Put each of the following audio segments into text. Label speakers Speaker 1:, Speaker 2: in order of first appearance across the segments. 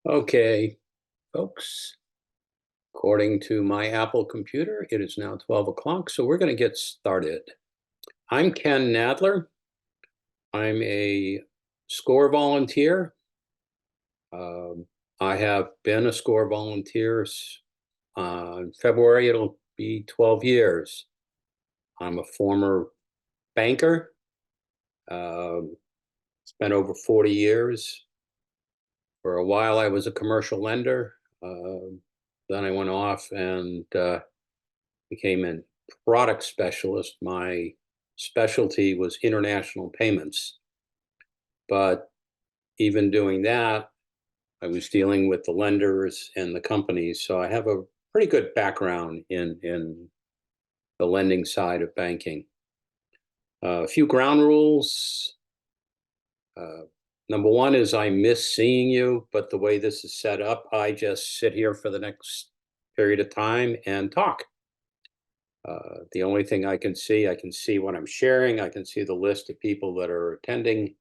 Speaker 1: Okay, folks, according to my Apple computer, it is now 12 o'clock, so we're going to get started. I'm Ken Nadler. I'm a SCORE volunteer. I have been a SCORE volunteer. In February, it'll be 12 years. I'm a former banker. Spent over 40 years. For a while, I was a commercial lender. Then I went off and became a product specialist. My specialty was international payments. But even doing that, I was dealing with the lenders and the companies. So I have a pretty good background in the lending side of banking. A few ground rules. Number one is I miss seeing you, but the way this is set up, I just sit here for the next period of time and talk. The only thing I can see what I'm sharing. I can see the list of people that are attending. I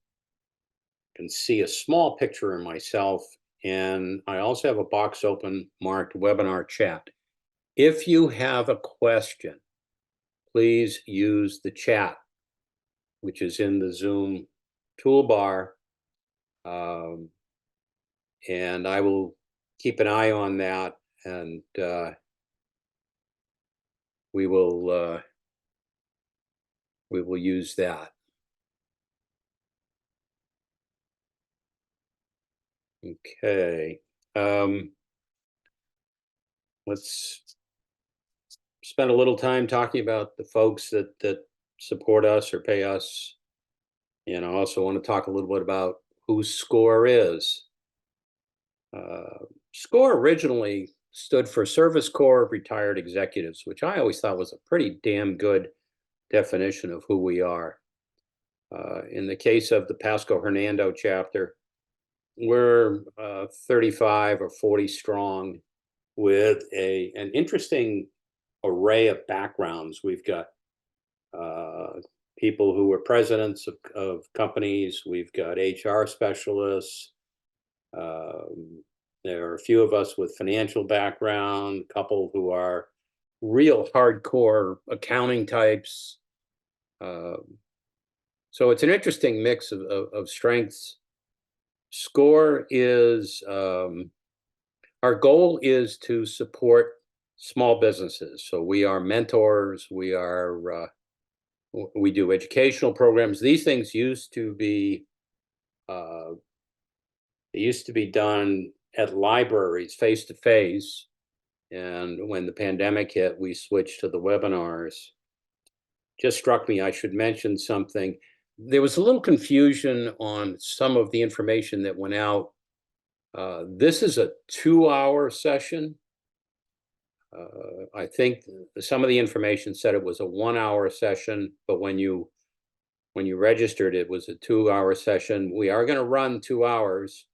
Speaker 1: can see a small picture of myself. And I also have a box open marked webinar chat. If you have a question, please use the chat, which is in the Zoom toolbar. And I will keep an eye on that, and we will use that. Okay. Let's spend a little time talking about the folks that support us or pay us. And I also want to talk a little bit about who SCORE is. SCORE originally stood for Service Corps of Retired Executives, which I always thought was a pretty damn good definition of who we are. In the case of the Pasco Hernando chapter, we're 35 or 40 strong with an interesting array of backgrounds. We've got people who were presidents of companies. We've got HR specialists. There are a few of us with financial background, a couple who are real hardcore accounting types. So it's an interesting mix of strengths. SCORE is, our goal is to support small businesses. So we are mentors, we do educational programs. These things used to be done at libraries face to face. And when the pandemic hit, we switched to the webinars. Just struck me, I should mention something. There was a little confusion on some of the information that went out. This is a 2-hour session. I think some of the information said it was a 1-hour session, but when you registered, it was a 2-hour session. We are going to run 2 hours.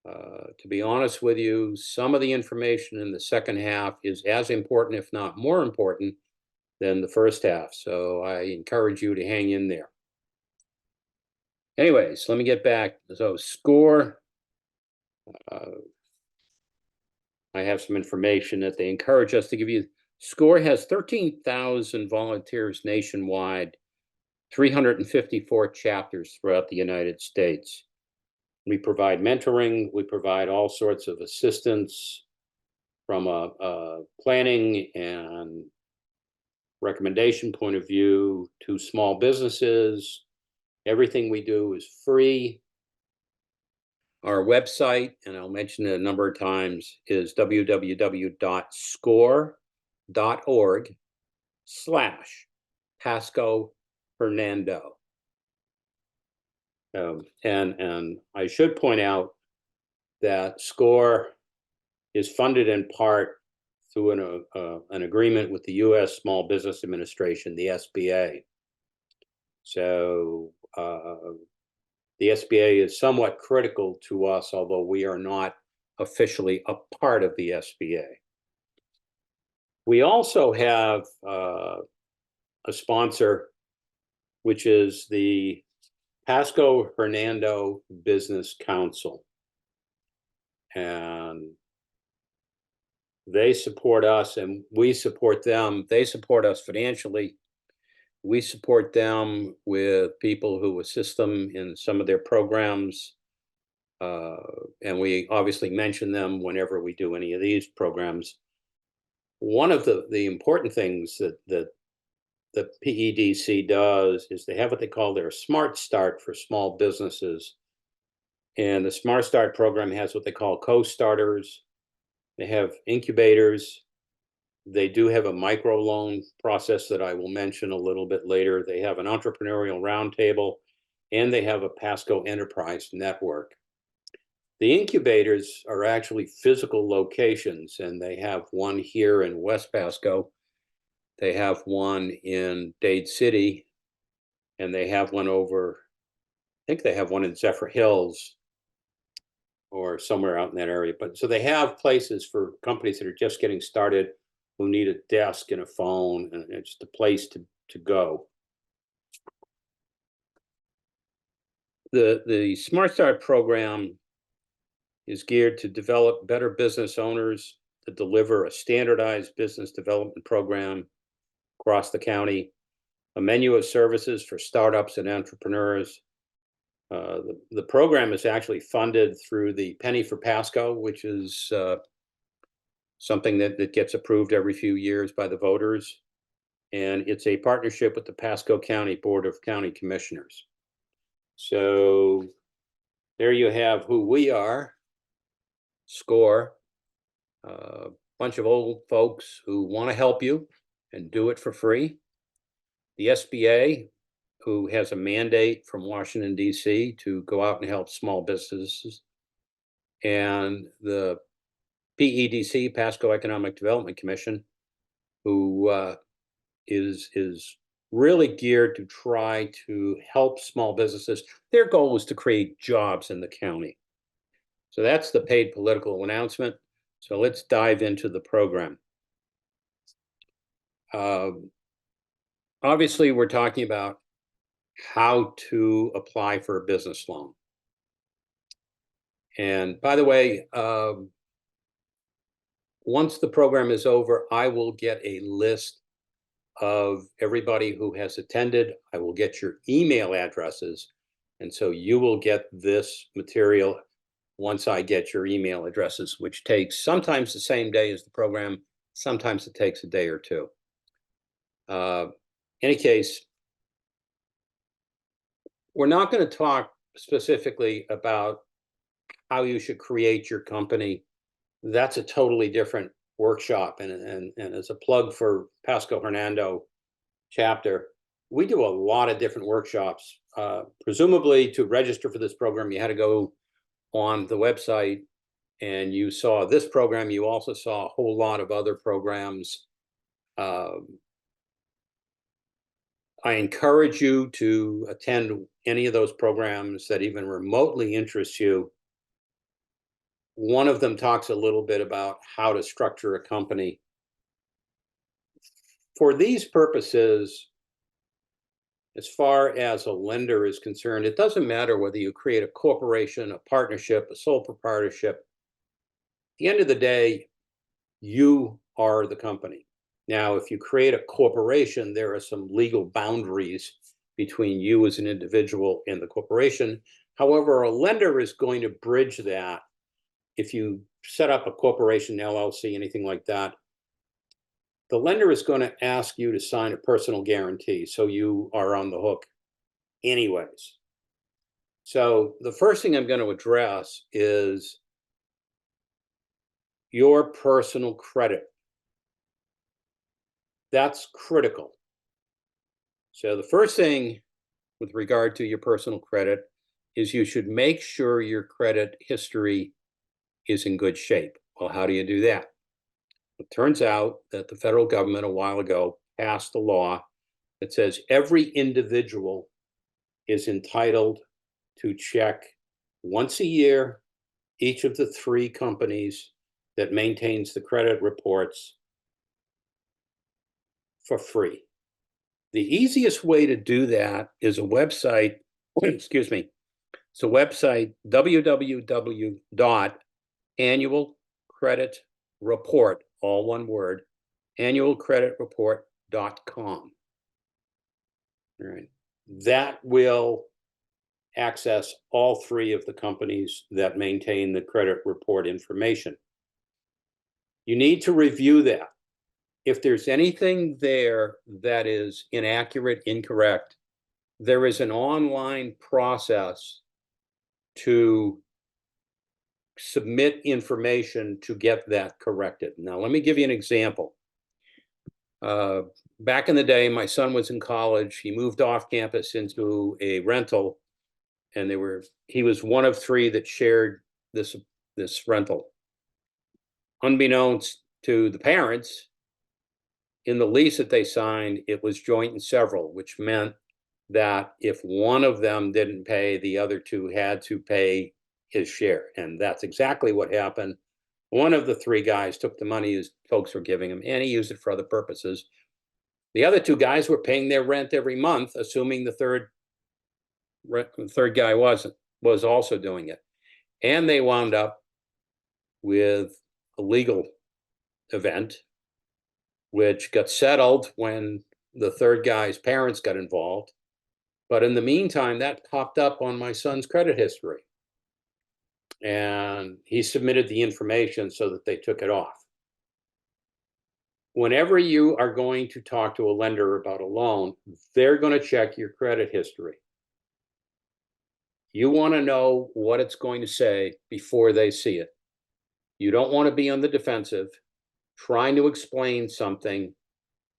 Speaker 1: To be honest with you, some of the information in the second half is as important, if not more important, than the first half. So I encourage you to hang in there. Anyways, let me get back. So SCORE, I have some information that they encourage us to give you. SCORE has 13,000 volunteers nationwide, 354 chapters throughout the United States. We provide mentoring. We provide all sorts of assistance from a planning and recommendation point of view to small businesses. Everything we do is free. Our website, and I'll mention it a number of times, is www.score.org/Pasco Hernando. And I should point out that SCORE is funded in part through an agreement with the U.S. Small Business Administration, the SBA. So the SBA is somewhat critical to us, although we are not officially a part of the SBA. We also have a sponsor, which is the Pasco Hernando Business Council. and they support us and we support them. They support us financially. We support them with people who assist them in some of their programs. And we obviously mention them whenever we do any of these programs. One of the important things that the PEDC does is they have what they call their Smart Start for small businesses. And the Smart Start program has what they call co-starters. They have incubators. They do have a microloan process that I will mention a little bit later. They have an entrepreneurial roundtable, and they have a Pasco Enterprise Network. The incubators are actually physical locations, and they have one here in West Pasco. They have one in Dade City, and they have one over, I think they have one in Zephyr Hills or somewhere out in that area. But so they have places for companies that are just getting started who need a desk and a phone, and it's the place to go. The Smart Start program is geared to develop better business owners, to deliver a standardized business development program across the county, a menu of services for startups and entrepreneurs. The program is actually funded through the Penny for Pasco, which is something that gets approved every few years by the voters. And it's a partnership with the Pasco County Board of County Commissioners. So there you have who we are. SCORE, a bunch of old folks who want to help you and do it for free. The SBA, who has a mandate from Washington, D.C. to go out and help small businesses. And the PEDC, Pasco Economic Development Commission, who is really geared to try to help small businesses. Their goal is to create jobs in the county. So that's the paid political announcement. So let's dive into the program. Obviously, we're talking about how to apply for a business loan. And by the way, once the program is over, I will get a list of everybody who has attended. I will get your email addresses. And so you will get this material once I get your email addresses, which takes sometimes the same day as the program. Sometimes it takes a day or two. Any case, we're not going to talk specifically about how you should create your company. That's a totally different workshop. And as a plug for Pasco Hernando chapter, we do a lot of different workshops. Presumably to register for this program, you had to go on the website and you saw this program. You also saw a whole lot of other programs. I encourage you to attend any of those programs that even remotely interest you. One of them talks a little bit about how to structure a company. For these purposes, as far as a lender is concerned, it doesn't matter whether you create a corporation, a partnership, a sole proprietorship. At the end of the day, you are the company. Now, if you create a corporation, there are some legal boundaries between you as an individual and the corporation. However, a lender is going to bridge that. If you set up a corporation, LLC, anything like that, the lender is going to ask you to sign a personal guarantee. So you are on the hook anyways. So the first thing I'm going to address is your personal credit. That's critical. So the first thing with regard to your personal credit is you should make sure your credit history is in good shape. Well, how do you do that? It turns out that the federal government a while ago passed a law that says every individual is entitled to check once a year each of the 3 companies that maintains the credit reports for free. The easiest way to do that is a website, excuse me, it's a website, www.pedc, annual credit report, all one word, annualcreditreport.com. All right. That will access all three of the companies that maintain the credit report information. You need to review that. If there's anything there that is inaccurate, incorrect, there is an online process to submit information to get that corrected. Now, let me give you an example. Back in the day, my son was in college. He moved off campus into a rental, and he was one of three that shared this rental. Unbeknownst to the parents, in the lease that they signed, it was joint and several, which meant that if one of them didn't pay, the other two had to pay his share. And that's exactly what happened. One of the three guys took the money his folks were giving him, and he used it for other purposes. The other two guys were paying their rent every month, assuming the third guy was also doing it. And they wound up with a legal event, which got settled when the third guy's parents got involved. But in the meantime, that popped up on my son's credit history. And he submitted the information so that they took it off. Whenever you are going to talk to a lender about a loan, they're going to check your credit history. You want to know what it's going to say before they see it. You don't want to be on the defensive, trying to explain something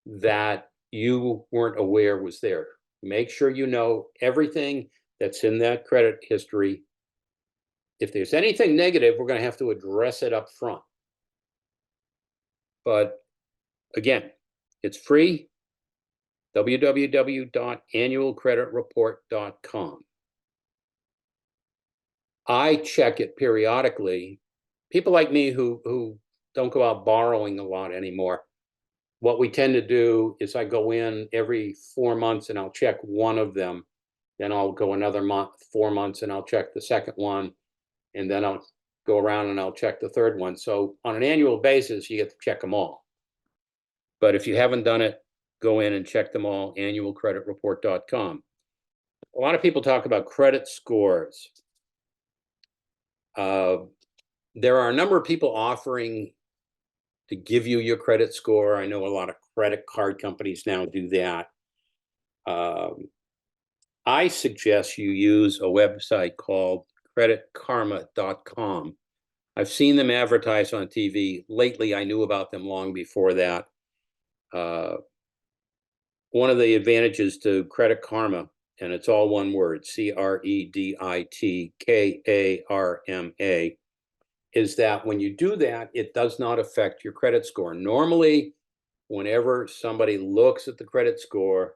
Speaker 1: that you weren't aware was there. Make sure you know everything that's in that credit history. If there's anything negative, we're going to have to address it up front. But again, it's free, www.annualcreditreport.com. I check it periodically. People like me who don't go out borrowing a lot anymore, what we tend to do is I go in every 4 months and I'll check one of them. Then I'll go another 4 months and I'll check the second one. And then I'll go around and I'll check the third one. So on an annual basis, you get to check them all. But if you haven't done it, go in and check them all, annualcreditreport.com. A lot of people talk about credit scores. There are a number of people offering to give you your credit score. I know a lot of credit card companies now do that. I suggest you use a website called creditkarma.com. I've seen them advertised on TV. Lately, I knew about them long before that. One of the advantages to Credit Karma, and it's all one word, CREDITKARMA, is that when you do that, it does not affect your credit score. Normally, whenever somebody looks at the credit score,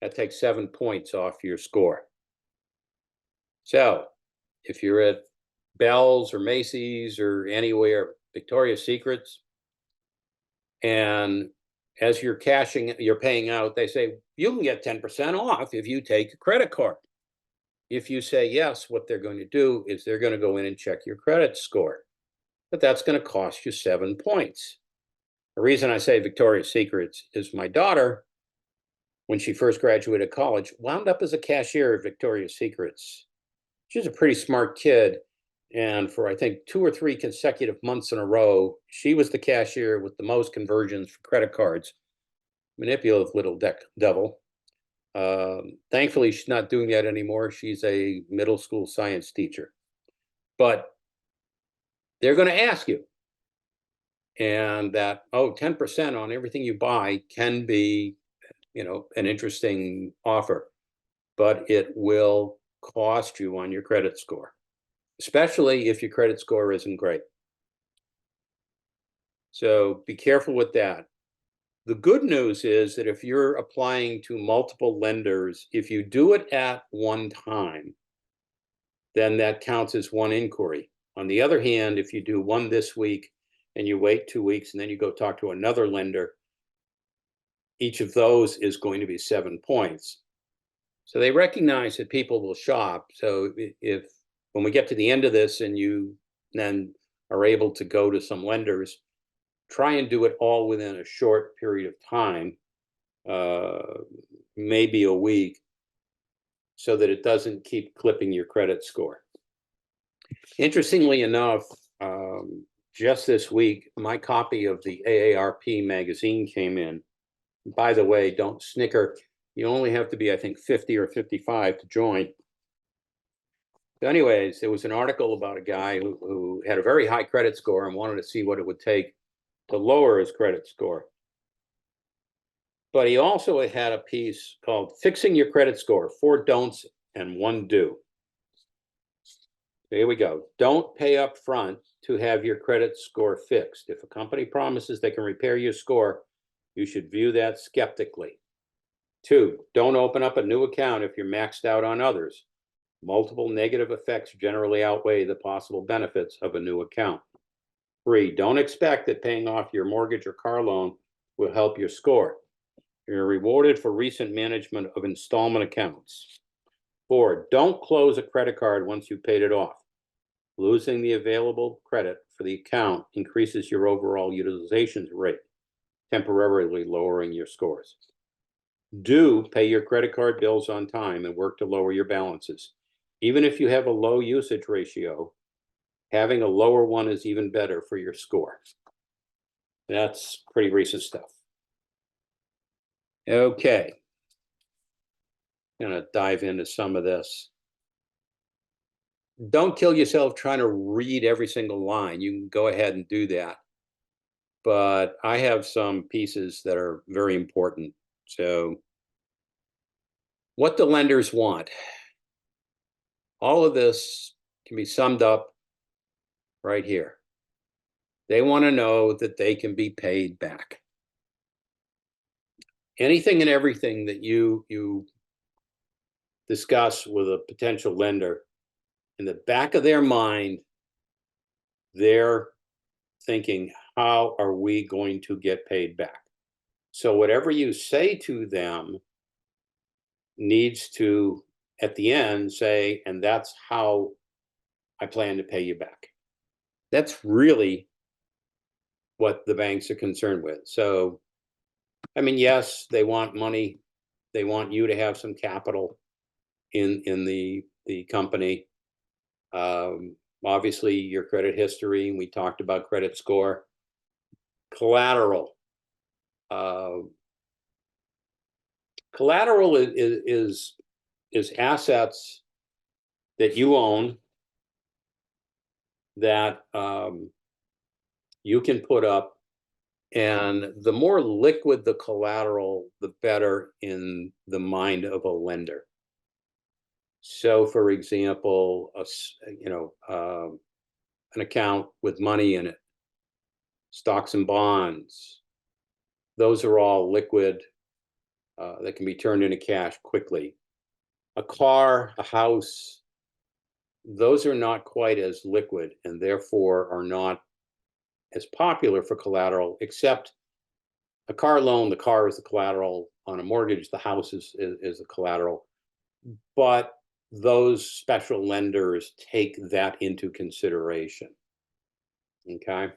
Speaker 1: that takes 7 points off your score. So if you're at Bell's or Macy's or anywhere, Victoria's Secrets, and as you're paying out, they say, you can get 10% off if you take a credit card. If you say yes, what they're going to do is they're going to go in and check your credit score. But that's going to cost you 7 points. The reason I say Victoria's Secrets is my daughter, when she first graduated college, wound up as a cashier at Victoria's Secrets. She's a pretty smart kid. And for, I think, 2 or 3 consecutive months in a row, she was the cashier with the most conversions for credit cards. Manipulative little devil. Thankfully, she's not doing that anymore. She's a middle school science teacher. But they're going to ask you. And that, 10% on everything you buy can be, an interesting offer. But it will cost you on your credit score, especially if your credit score isn't great. So be careful with that. The good news is that if you're applying to multiple lenders, if you do it at one time, then that counts as one inquiry. On the other hand, if you do one this week and you wait 2 weeks and then you go talk to another lender, each of those is going to be 7 points. So they recognize that people will shop. So if when we get to the end of this and you then are able to go to some lenders, try and do it all within a short period of time, maybe a week, so that it doesn't keep clipping your credit score. Interestingly enough, just this week, my copy of the AARP magazine came in. By the way, don't snicker. You only have to be, I think, 50 or 55 to join. So anyways, there was an article about a guy who had a very high credit score and wanted to see what it would take to lower his credit score. But he also had a piece called Fixing Your Credit Score, 4 Don'ts and 1 Do. So here we go. Don't pay up front to have your credit score fixed. If a company promises they can repair your score, you should view that skeptically. 2, don't open up a new account if you're maxed out on others. Multiple negative effects generally outweigh the possible benefits of a new account. 3, don't expect that paying off your mortgage or car loan will help your score. You're rewarded for recent management of installment accounts. 4, don't close a credit card once you've paid it off. Losing the available credit for the account increases your overall utilization rate, temporarily lowering your scores. Do pay your credit card bills on time and work to lower your balances. Even if you have a low usage ratio, having a lower one is even better for your score. That's pretty recent stuff. Okay. I'm going to dive into some of this. Don't kill yourself trying to read every single line. You can go ahead and do that. But I have some pieces that are very important. So, what the lenders want. All of this can be summed up right here. They want to know that they can be paid back. Anything and everything that you discuss with a potential lender, in the back of their mind, they're thinking, how are we going to get paid back? So whatever you say to them needs to, at the end, say, and that's how I plan to pay you back. That's really what the banks are concerned with. So, I mean, yes, they want money. They want you to have some capital in the company. Obviously, your credit history. We talked about credit score. Collateral. Collateral is assets that you own that you can put up, and the more liquid the collateral, the better in the mind of a lender. So, for example, an account with money in it, stocks and bonds, those are all liquid that can be turned into cash quickly. A car, a house, those are not quite as liquid and therefore are not as popular for collateral, except a car loan, the car is the collateral. On a mortgage, the house is the collateral. But those special lenders take that into consideration. Okay.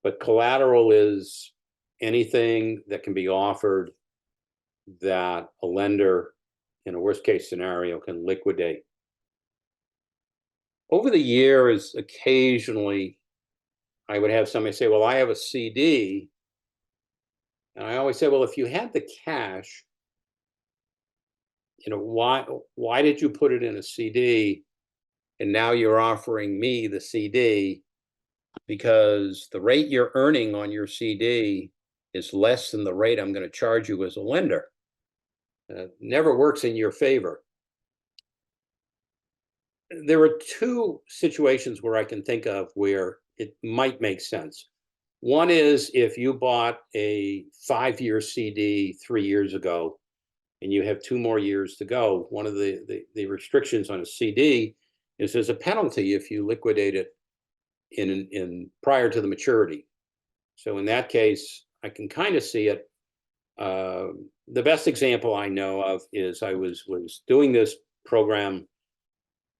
Speaker 1: But collateral is anything that can be offered that a lender, in a worst case scenario, can liquidate. Over the years, occasionally, I would have somebody say, well, I have a CD. And I always say, well, if you had the cash, why did you put it in a CD? And now you're offering me the CD because the rate you're earning on your CD is less than the rate I'm going to charge you as a lender. Never works in your favor. There are 2 situations where I can think of where it might make sense. One is if you bought a 5-year CD 3 years ago and you have 2 more years to go. One of the restrictions on a CD is there's a penalty if you liquidate it in prior to the maturity. So in that case, I can kind of see it. The best example I know of is I was doing this program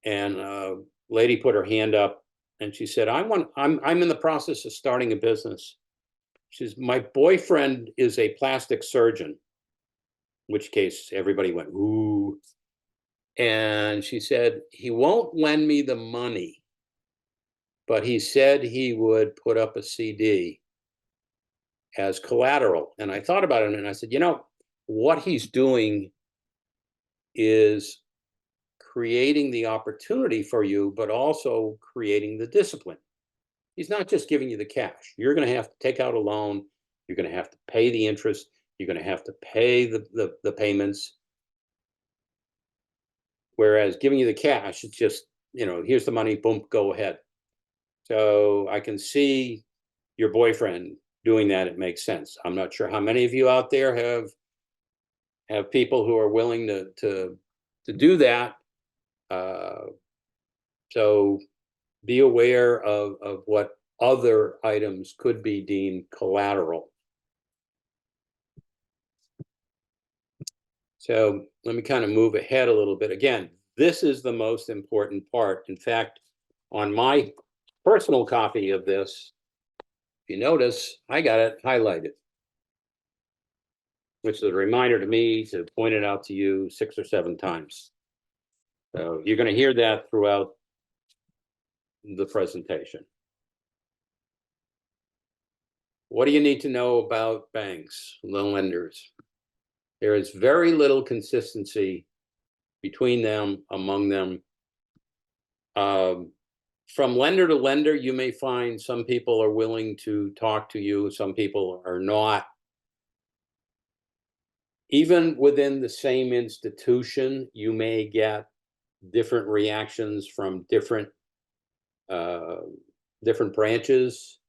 Speaker 1: and a lady put her hand up And she said, I'm in the process of starting a business. She says, my boyfriend is a plastic surgeon, in which case everybody went, ooh. And she said, he won't lend me the money, but he said he would put up a CD as collateral. And I thought about it and I said, what he's doing is creating the opportunity for you, but also creating the discipline. He's not just giving you the cash. You're going to have to take out a loan. You're going to have to pay the interest. You're going to have to pay the payments. Whereas giving you the cash, it's just, here's the money, boom, go ahead. So I can see your boyfriend doing that. It makes sense. I'm not sure how many of you out there have people who are willing to do that. So be aware of what other items could be deemed collateral. So let me kind of move ahead a little bit. Again, this is the most important part. In fact, on my personal copy of this, if you notice, I got it highlighted, which is a reminder to me to point it out to you 6 or 7 times. So you're going to hear that throughout the presentation. What do you need to know about banks, loan lenders? There is very little consistency between them, among them. From lender to lender, you may find some people are willing to talk to you, some people are not. Even within the same institution, you may get different reactions from different branches.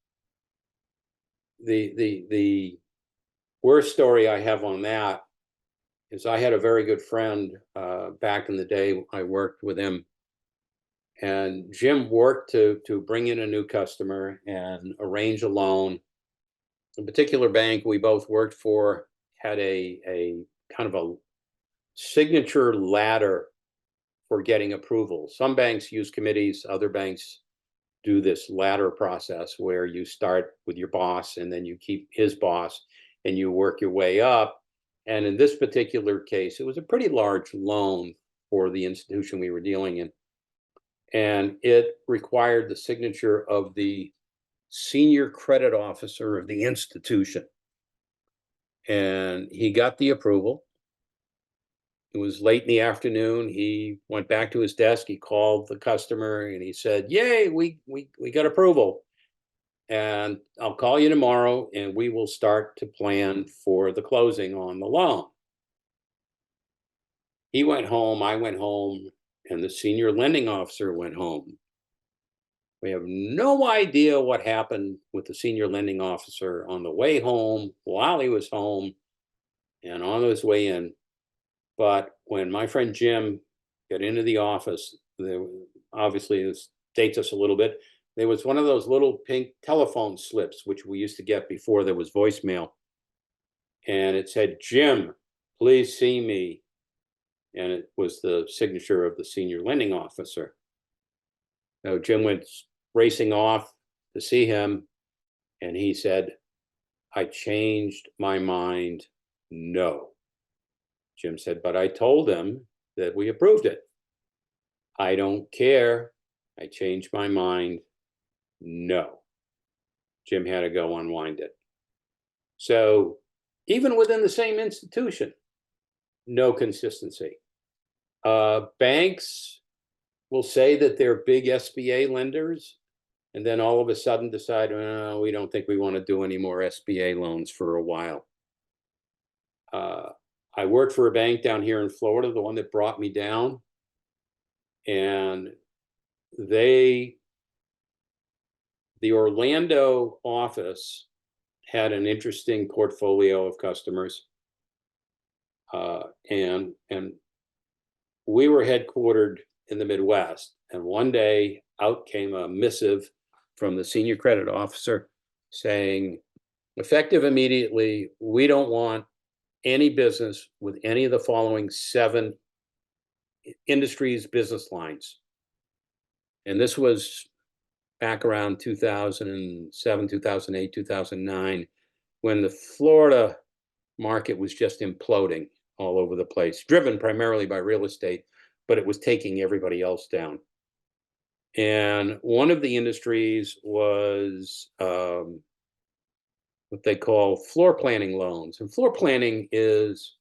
Speaker 1: The worst story I have on that is I had a very good friend back in the day. I worked with him, and Jim worked to bring in a new customer and arrange a loan. A particular bank we both worked for had a kind of a signature ladder for getting approval. Some banks use committees, other banks do this ladder process where you start with your boss and then you keep his boss and you work your way up. And in this particular case, it was a pretty large loan for the institution we were dealing in. And it required the signature of the senior credit officer of the institution. And he got the approval. It was late in the afternoon. He went back to his desk. He called the customer and he said, yay, we got approval. And I'll call you tomorrow and we will start to plan for the closing on the loan. He went home, I went home, and the senior lending officer went home. We have no idea what happened with the senior lending officer on the way home, while he was home, and on his way in. But when my friend Jim got into the office, obviously this dates us a little bit. There was one of those little pink telephone slips, which we used to get before there was voicemail. And it said, Jim, please see me. And it was the signature of the senior lending officer. So Jim went racing off to see him. And he said, I changed my mind. No. Jim said, but I told them that we approved it. I don't care. I changed my mind. No. Jim had to go unwind it. So even within the same institution, no consistency. Banks will say that they're big SBA lenders, and then all of a sudden decide, oh, we don't think we want to do any more SBA loans for a while. I worked for a bank down here in Florida, the one that brought me down, and the Orlando office had an interesting portfolio of customers, and we were headquartered in the Midwest. And one day out came a missive from the senior credit officer saying, effective immediately, we don't want any business with any of the following 7 industries, business lines. And this was back around 2007, 2008, 2009, when the Florida market was just imploding all over the place, driven primarily by real estate, but it was taking everybody else down. And one of the industries was what they call floor planning loans. And floor planning is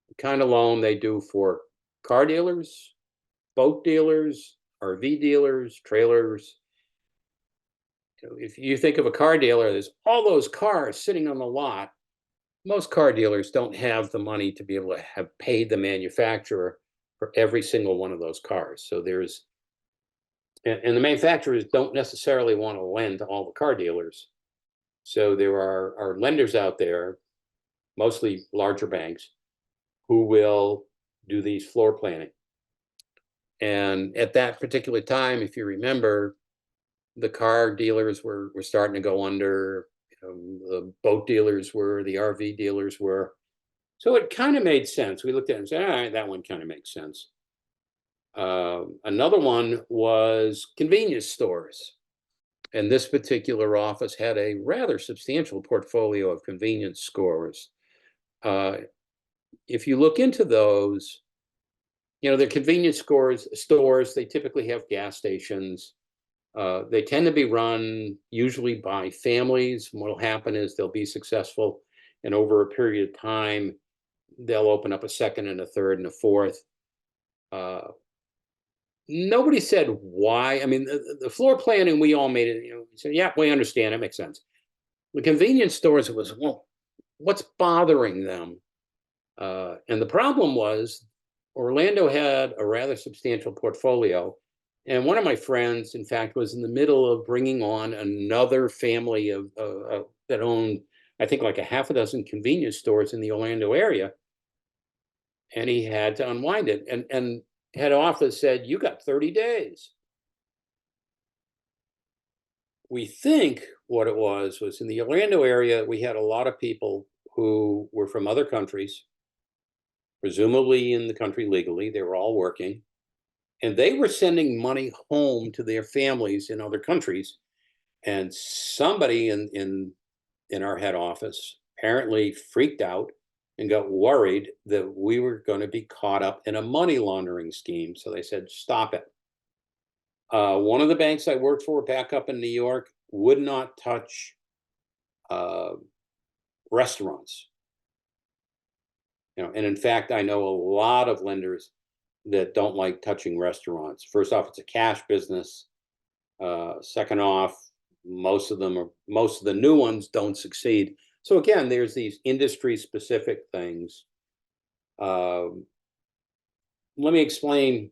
Speaker 1: the kind of loan they do for car dealers, boat dealers, RV dealers, trailers. If you think of a car dealer, there's all those cars sitting on the lot. Most car dealers don't have the money to be able to have paid the manufacturer for every single one of those cars. So there's, and the manufacturers don't necessarily want to lend to all the car dealers. So there are lenders out there, mostly larger banks, who will do these floor planning. And at that particular time, if you remember, the car dealers were starting to go under, the boat dealers were, the RV dealers were. So it kind of made sense. We looked at it and said, all right, that one kind of makes sense. Another one was convenience stores. And this particular office had a rather substantial portfolio of convenience stores. If you look into those, they're convenience stores, they typically have gas stations. They tend to be run usually by families. What will happen is they'll be successful, and over a period of time, they'll open up a second and a third and a fourth. Nobody said why. I mean, the floor planning, we all made it, said, yeah, we understand, it makes sense. The convenience stores, it was, well, what's bothering them? And the problem was Orlando had a rather substantial portfolio. And one of my friends, in fact, was in the middle of bringing on another family that owned, I think, like a half a dozen convenience stores in the Orlando area. And he had to unwind it. And head office said, you got 30 days. We think what it was in the Orlando area, we had a lot of people who were from other countries, presumably in the country legally. They were all working. And they were sending money home to their families in other countries. And somebody in our head office apparently freaked out and got worried that we were going to be caught up in a money laundering scheme. So they said, stop it. One of the banks I worked for back up in New York would not touch restaurants. And in fact, I know a lot of lenders that don't like touching restaurants. First off, it's a cash business. Second off, most of the new ones don't succeed. So again, there's these industry specific things. Let me explain.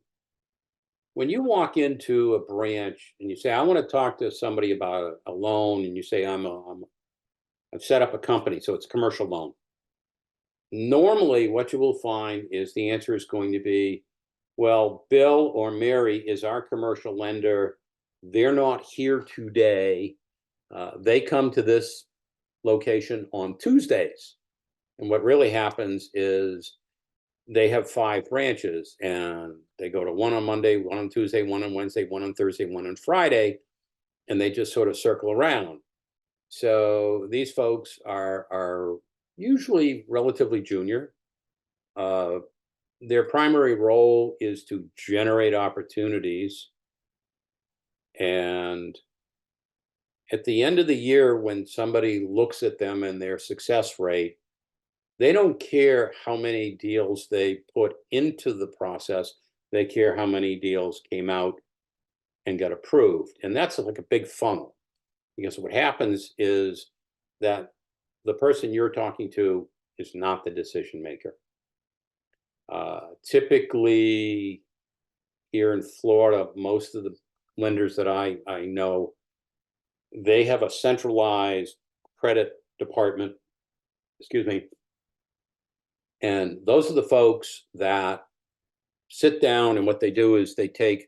Speaker 1: When you walk into a branch and you say, I want to talk to somebody about a loan, and you say, I've set up a company, so it's a commercial loan. Normally, what you will find is the answer is going to be, well, Bill or Mary is our commercial lender. They're not here today. They come to this location on Tuesdays. And what really happens is they have 5 branches, and they go to one on Monday, one on Tuesday, one on Wednesday, one on Thursday, one on Friday, and they just sort of circle around. So these folks are usually relatively junior. Their primary role is to generate opportunities. And at the end of the year, when somebody looks at them and their success rate, they don't care how many deals they put into the process. They care how many deals came out and got approved. And that's like a big funnel, because what happens is that the person you're talking to is not the decision maker. Typically here in Florida, most of the lenders that I know, they have a centralized credit department, and those are the folks that sit down, and what they do is they take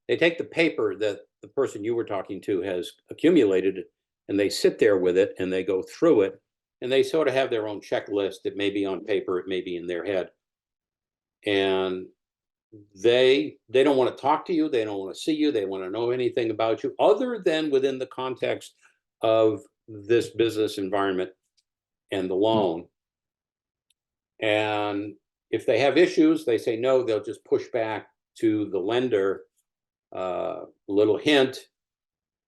Speaker 1: the paper that the person you were talking to has accumulated, and they sit there with it and they go through it, and they sort of have their own checklist. It may be on paper, it may be in their head. And they don't want to talk to you. They don't want to see you. They want to know anything about you other than within the context of this business environment and the loan. And if they have issues, they say no, they'll just push back to the lender. Little hint,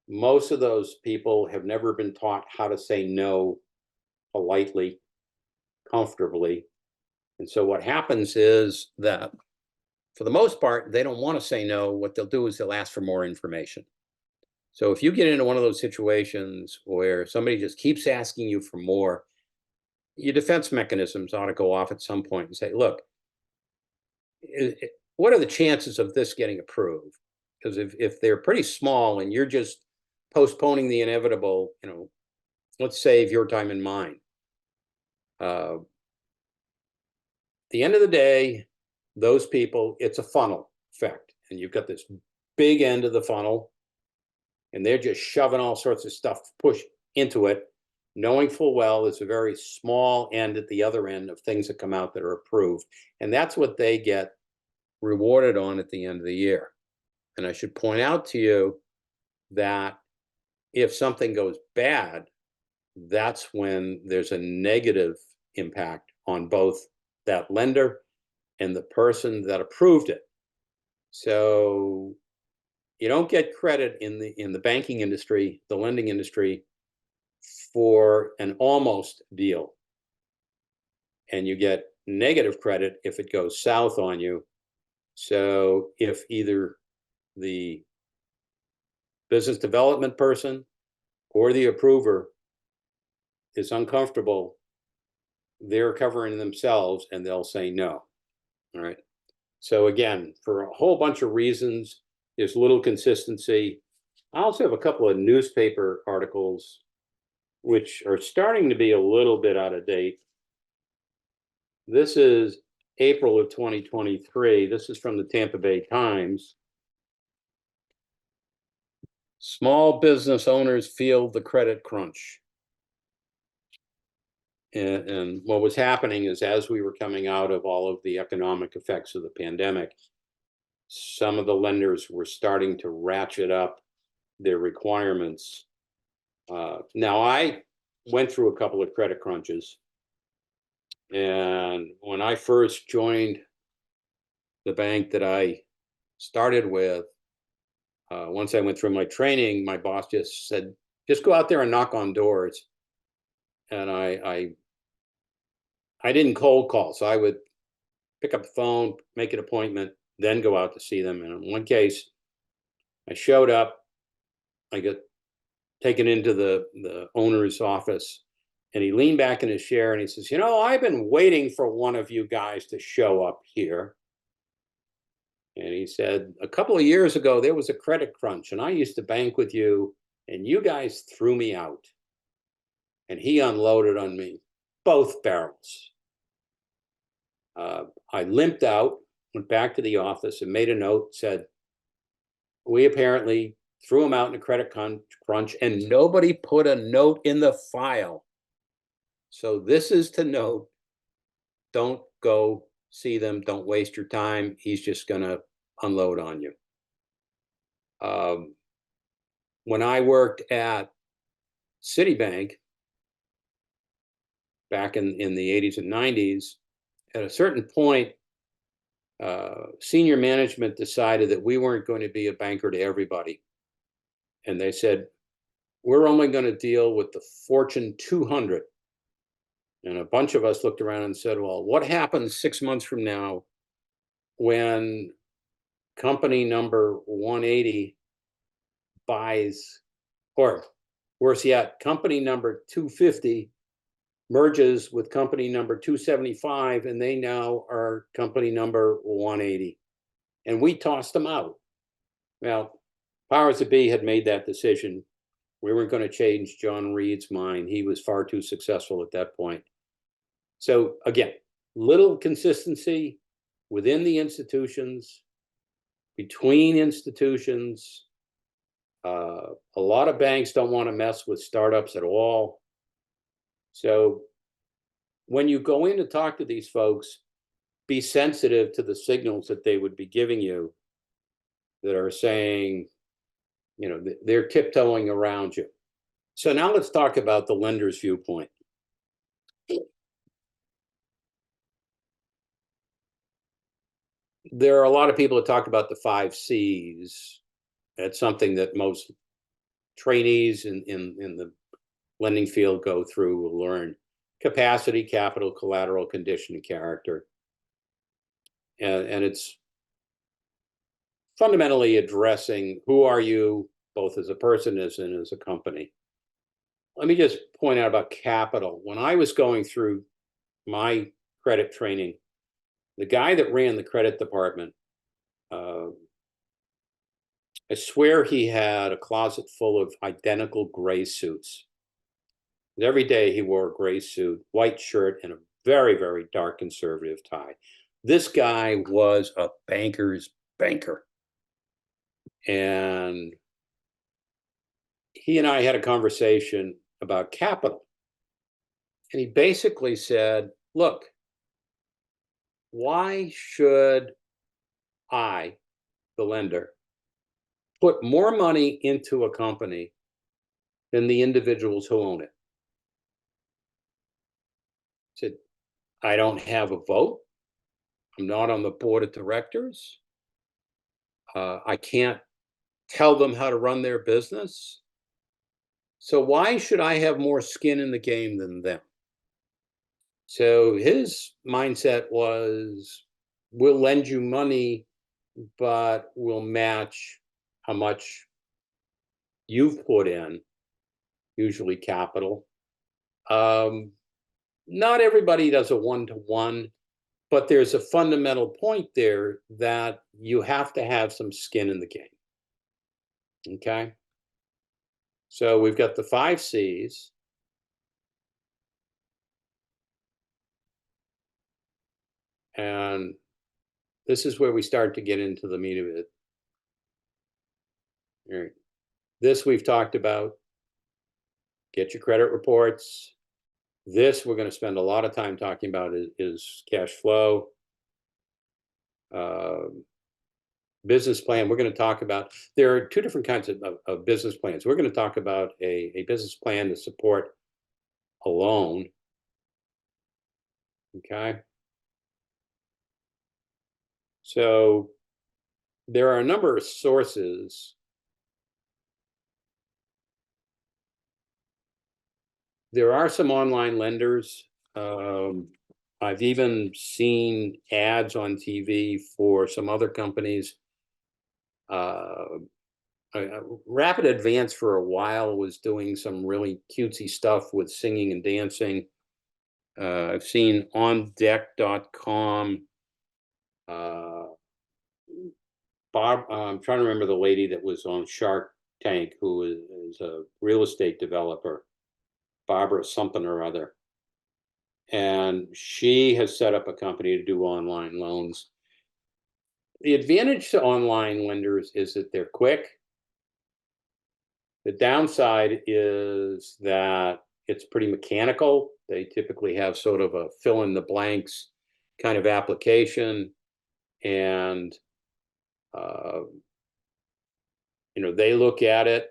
Speaker 1: most of those people have never been taught how to say no politely, comfortably. And so what happens is that for the most part, they don't want to say no. What they'll do is they'll ask for more information. So if you get into one of those situations where somebody just keeps asking you for more, your defense mechanisms ought to go off at some point and say, look, what are the chances of this getting approved? Because if they're pretty small and you're just postponing the inevitable, let's save your time and mine. At the end of the day, those people, it's a funnel effect. And you've got this big end of the funnel, and they're just shoving all sorts of stuff push into it, knowing full well it's a very small end at the other end of things that come out that are approved. And that's what they get rewarded on at the end of the year. And I should point out to you that if something goes bad, that's when there's a negative impact on both that lender and the person that approved it. So you don't get credit in the banking industry, the lending industry, for an almost deal. And you get negative credit if it goes south on you. So if either the business development person or the approver is uncomfortable, they're covering themselves and they'll say no. All right. So again, for a whole bunch of reasons, there's little consistency. I also have a couple of newspaper articles which are starting to be a little bit out of date. This is April of 2023. This is from the Tampa Bay Times. Small business owners feel the credit crunch. And what was happening is, as we were coming out of all of the economic effects of the pandemic, some of the lenders were starting to ratchet up their requirements. Now, I went through a couple of credit crunches. And when I first joined the bank that I started with, once I went through my training, my boss just said, just go out there and knock on doors. And I didn't cold call. So I would pick up the phone, make an appointment, then go out to see them. And in one case, I showed up, I got taken into the owner's office, and he leaned back in his chair and he says, I've been waiting for one of you guys to show up here. And he said, a couple of years ago, there was a credit crunch and I used to bank with you and you guys threw me out. And he unloaded on me both barrels. I limped out, went back to the office and made a note, said, we apparently threw him out in a credit crunch and nobody put a note in the file. So this is to note, don't go see them. Don't waste your time. He's just going to unload on you. When I worked at Citibank back in the 80s and 90s, at a certain point, senior management decided that we weren't going to be a banker to everybody. And they said, we're only going to deal with the Fortune 200. And a bunch of us looked around and said, well, what happens 6 months from now when company number 180 buys, or worse yet, company number 250 merges with company number 275, and they now are company number 180. And we tossed them out. Well, powers that be had made that decision. We weren't going to change John Reed's mind. He was far too successful at that point. So again, little consistency within the institutions, between institutions. A lot of banks don't want to mess with startups at all. So when you go in to talk to these folks, be sensitive to the signals that they would be giving you that are saying, you know, they're tiptoeing around you. So now let's talk about the lender's viewpoint. There are a lot of people that talk about the 5 C's. That's something that most trainees in the lending field go through, will learn: capacity, capital, collateral, condition, and character. And it's fundamentally addressing who are you, both as a person and as a company. Let me just point out about capital. When I was going through my credit training, the guy that ran the credit department, I swear he had a closet full of identical gray suits. Every day he wore a gray suit, white shirt, and a very, very dark conservative tie. This guy was a banker's banker. And he and I had a conversation about capital. And he basically said, look, why should I, the lender, put more money into a company than the individuals who own it? I said, I don't have a vote. I'm not on the board of directors. I can't tell them how to run their business. So why should I have more skin in the game than them? So his mindset was, we'll lend you money, but we'll match how much you've put in, usually capital. Not everybody does a one-to-one, but there's a fundamental point there that you have to have some skin in the game. Okay? So we've got the 5 C's. And this is where we start to get into the meat of it. All right. This we've talked about. Get your credit reports. This we're going to spend a lot of time talking about is cash flow. Business plan. We're going to talk about, there are 2 different kinds of business plans. We're going to talk about a business plan to support a loan. Okay. So there are a number of sources. There are some online lenders. I've even seen ads on TV for some other companies. Rapid Advance for a while was doing some really cutesy stuff with singing and dancing. I've seen ondeck.com. Bob, I'm trying to remember the lady that was on Shark Tank, who is a real estate developer, Barbara something or other. And she has set up a company to do online loans. The advantage to online lenders is that they're quick. The downside is that it's pretty mechanical. They typically have sort of a fill in the blanks kind of application. And, you know, they look at it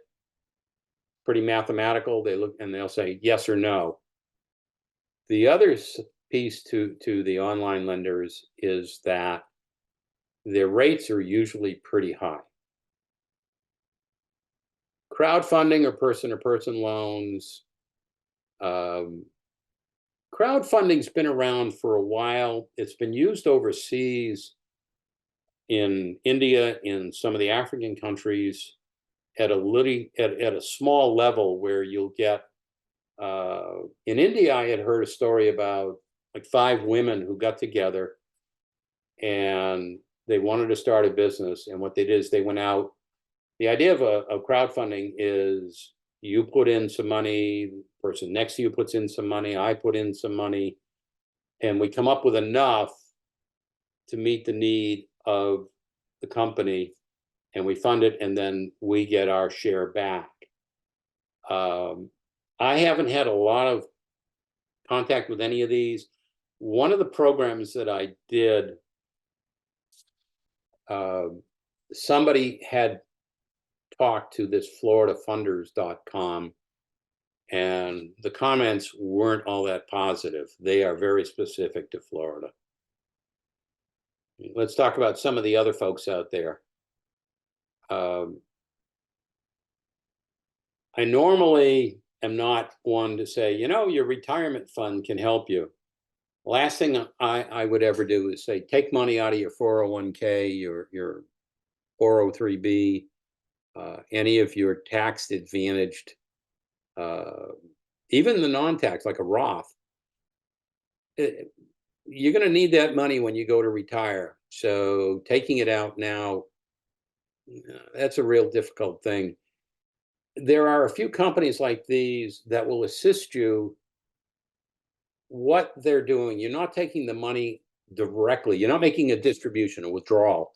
Speaker 1: pretty mathematical. They look and they'll say yes or no. The other piece to the online lenders is that their rates are usually pretty high. Crowdfunding or person-to-person loans. Crowdfunding's been around for a while. It's been used overseas in India, in some of the African countries, at a small level where you'll get. In India, I had heard a story about like 5 women who got together and they wanted to start a business. And what they did is they went out. The idea of crowdfunding is you put in some money, the person next to you puts in some money, I put in some money, and we come up with enough to meet the need of the company, and we fund it, and then we get our share back. I haven't had a lot of contact with any of these. one of the programs that I did, somebody had talked to this floridafunders.com, and the comments weren't all that positive. They are very specific to Florida. Let's talk about some of the other folks out there. I normally am not one to say, your retirement fund can help you. Last thing I would ever do is say, take money out of your 401k, your 403b, any of your tax advantaged, even the non-tax, like a Roth. You're going to need that money when you go to retire. So taking it out now, that's a real difficult thing. There are a few companies like these that will assist you. What they're doing, you're not taking the money directly. You're not making a distribution, a withdrawal.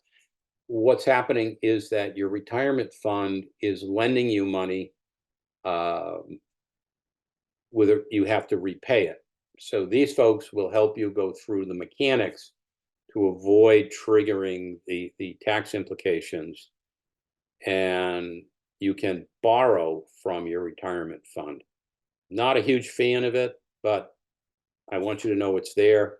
Speaker 1: What's happening is that your retirement fund is lending you money, whether you have to repay it. So these folks will help you go through the mechanics to avoid triggering the tax implications, and you can borrow from your retirement fund. Not a huge fan of it, but I want you to know it's there.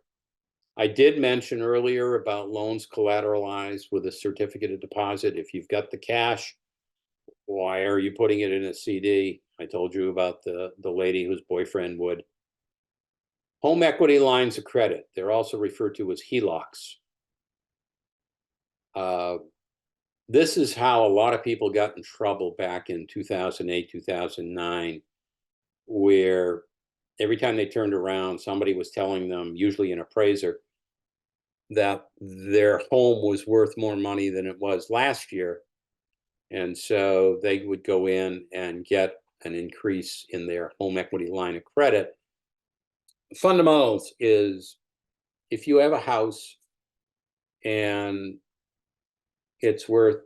Speaker 1: I did mention earlier about loans collateralized with a certificate of deposit. If you've got the cash, why are you putting it in a CD? I told you about the lady whose boyfriend would. Home equity lines of credit. They're also referred to as HELOCs. This is how a lot of people got in trouble back in 2008, 2009, where every time they turned around, somebody was telling them, usually an appraiser, that their home was worth more money than it was last year. And so they would go in and get an increase in their home equity line of credit. Fundamentals is, if you have a house and it's worth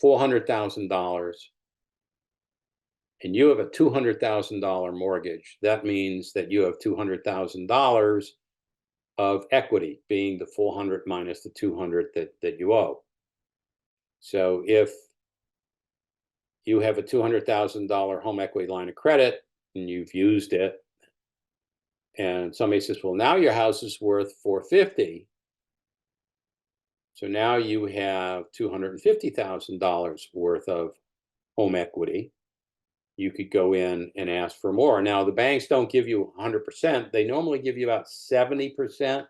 Speaker 1: $400,000 and you have a $200,000 mortgage, that means that you have $200,000 of equity, being the 400 minus the 200 that you owe. So if you have a $200,000 home equity line of credit and you've used it, and somebody says, well, now your house is worth $450,000. So now you have $250,000 worth of home equity. You could go in and ask for more. Now, the banks don't give you 100%. They normally give you about 70%.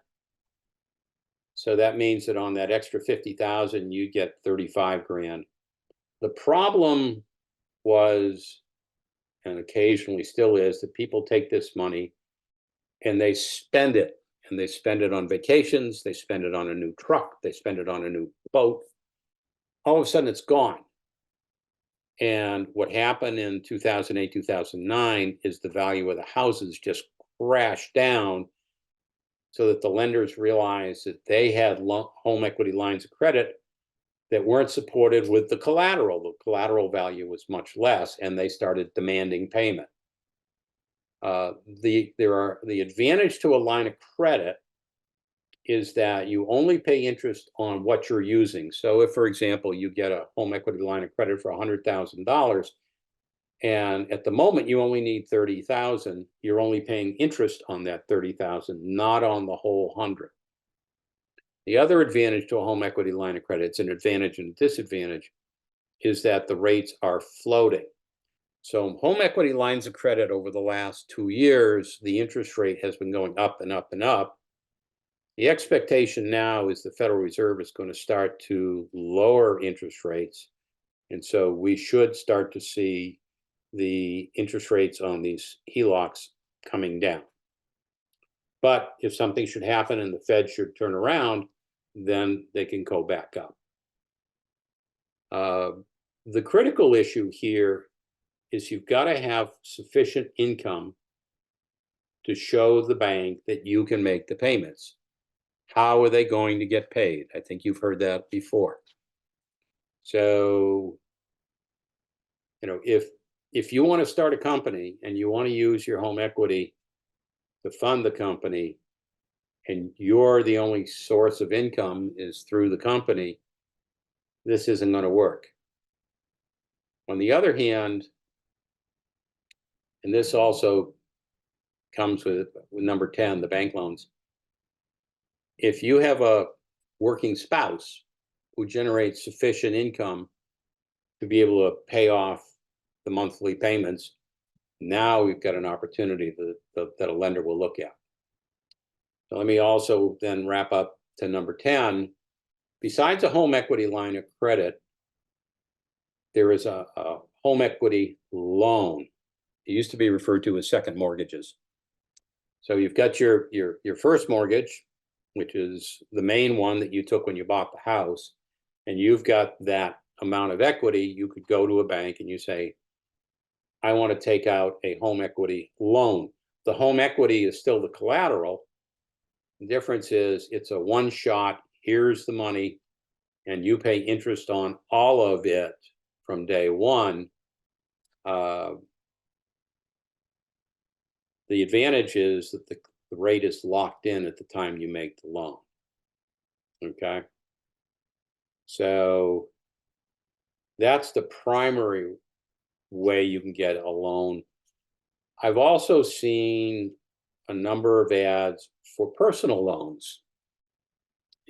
Speaker 1: So that means that on that extra 50,000, you get 35 grand. The problem was, and occasionally still is, that people take this money and they spend it. And they spend it on vacations, they spend it on a new truck, they spend it on a new boat. All of a sudden it's gone. And what happened in 2008, 2009 is the value of the houses just crashed down, so that the lenders realized that they had home equity lines of credit that weren't supported with the collateral. The collateral value was much less, and they started demanding payment. The advantage to a line of credit is that you only pay interest on what you're using. So if, for example, you get a home equity line of credit for $100,000, and at the moment you only need 30,000, you're only paying interest on that 30,000, not on the whole 100. The other advantage to a home equity line of credit, it's an advantage and a disadvantage, is that the rates are floating. So home equity lines of credit over the last 2 years, the interest rate has been going up and up and up. The expectation now is the Federal Reserve is going to start to lower interest rates. And so we should start to see the interest rates on these HELOCs coming down. But if something should happen and the Fed should turn around, then they can go back up. The critical issue here is you've got to have sufficient income to show the bank that you can make the payments. How are they going to get paid? I think you've heard that before. So, if you want to start a company and you want to use your home equity to fund the company, and you're the only source of income is through the company, this isn't going to work. On the other hand, and this also comes with number 10, the bank loans. If you have a working spouse who generates sufficient income to be able to pay off the monthly payments, now we've got an opportunity that a lender will look at. So let me also then wrap up to number 10. Besides a home equity line of credit, there is a home equity loan. It used to be referred to as second mortgages. So you've got your first mortgage, which is the main one that you took when you bought the house, and you've got that amount of equity. You could go to a bank and you say, I want to take out a home equity loan. The home equity is still the collateral. The difference is it's a one shot, here's the money, and you pay interest on all of it from day one. The advantage is that the rate is locked in at the time you make the loan. Okay. So that's the primary way you can get a loan. I've also seen a number of ads for personal loans.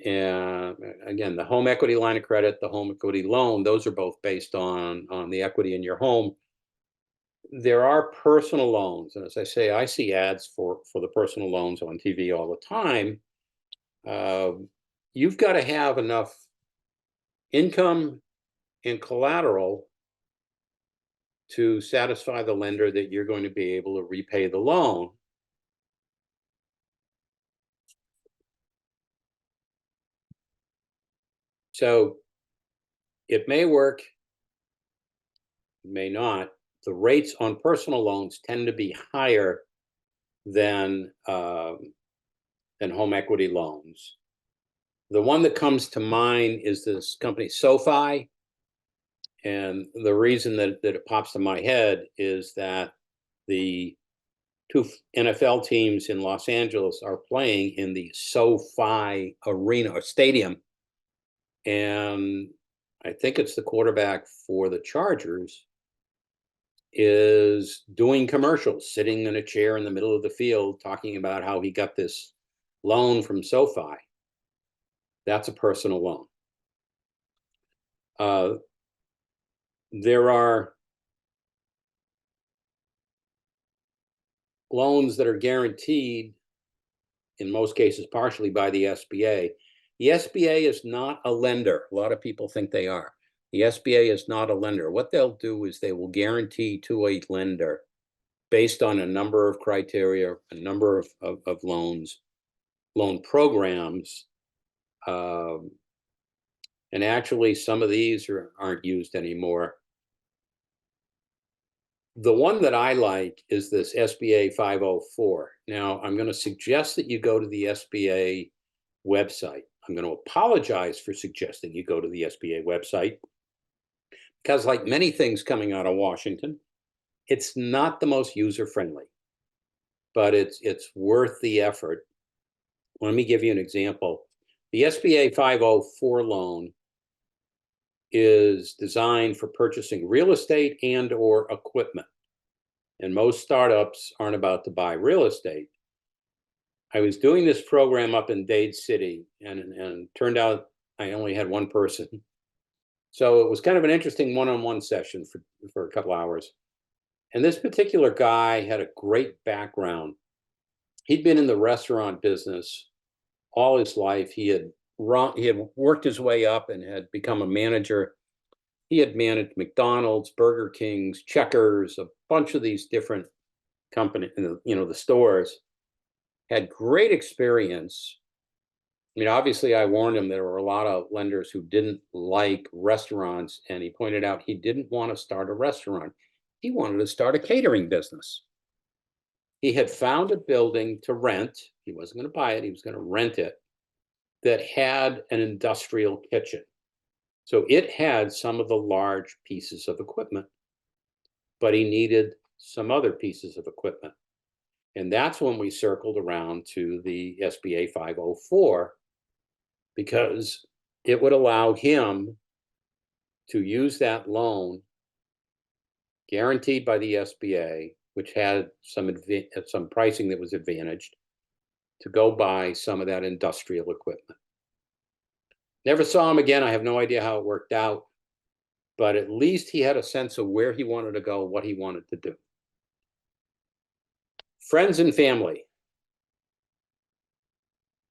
Speaker 1: And again, the home equity line of credit, the home equity loan, those are both based on the equity in your home. There are personal loans. And as I say, I see ads for the personal loans on TV all the time. You've got to have enough income and collateral to satisfy the lender that you're going to be able to repay the loan. So it may work, it may not. The rates on personal loans tend to be higher than home equity loans. The one that comes to mind is this company SoFi. And the reason that it pops to my head is that the two NFL teams in Los Angeles are playing in the SoFi Arena or stadium. And I think it's the quarterback for the Chargers is doing commercials, sitting in a chair in the middle of the field, talking about how he got this loan from SoFi. That's a personal loan. There are loans that are guaranteed, in most cases, partially by the SBA. The SBA is not a lender. A lot of people think they are. The SBA is not a lender. What they'll do is they will guarantee to a lender based on a number of criteria, a number of loans, loan programs. And actually, some of these aren't used anymore. The one that I like is this SBA 504. Now, I'm going to suggest that you go to the SBA website. I'm going to apologize for suggesting you go to the SBA website because, like many things coming out of Washington, it's not the most user-friendly, but it's worth the effort. Let me give you an example. The SBA 504 loan is designed for purchasing real estate and or equipment. And most startups aren't about to buy real estate. I was doing this program up in Dade City, and turned out I only had one person. So it was kind of an interesting one-on-one session for a couple hours. And this particular guy had a great background. He'd been in the restaurant business all his life. He had worked his way up and had become a manager. He had managed McDonald's, Burger King's, Checkers, a bunch of these different companies, the stores. Had great experience. I mean, obviously, I warned him there were a lot of lenders who didn't like restaurants, and he pointed out he didn't want to start a restaurant. He wanted to start a catering business. He had found a building to rent. He wasn't going to buy it. He was going to rent it, that had an industrial kitchen. So it had some of the large pieces of equipment, but he needed some other pieces of equipment. And that's when we circled around to the SBA 504, because it would allow him to use that loan guaranteed by the SBA, which had some pricing that was advantaged, to go buy some of that industrial equipment. Never saw him again. I have no idea how it worked out, but at least he had a sense of where he wanted to go, what he wanted to do. Friends and family.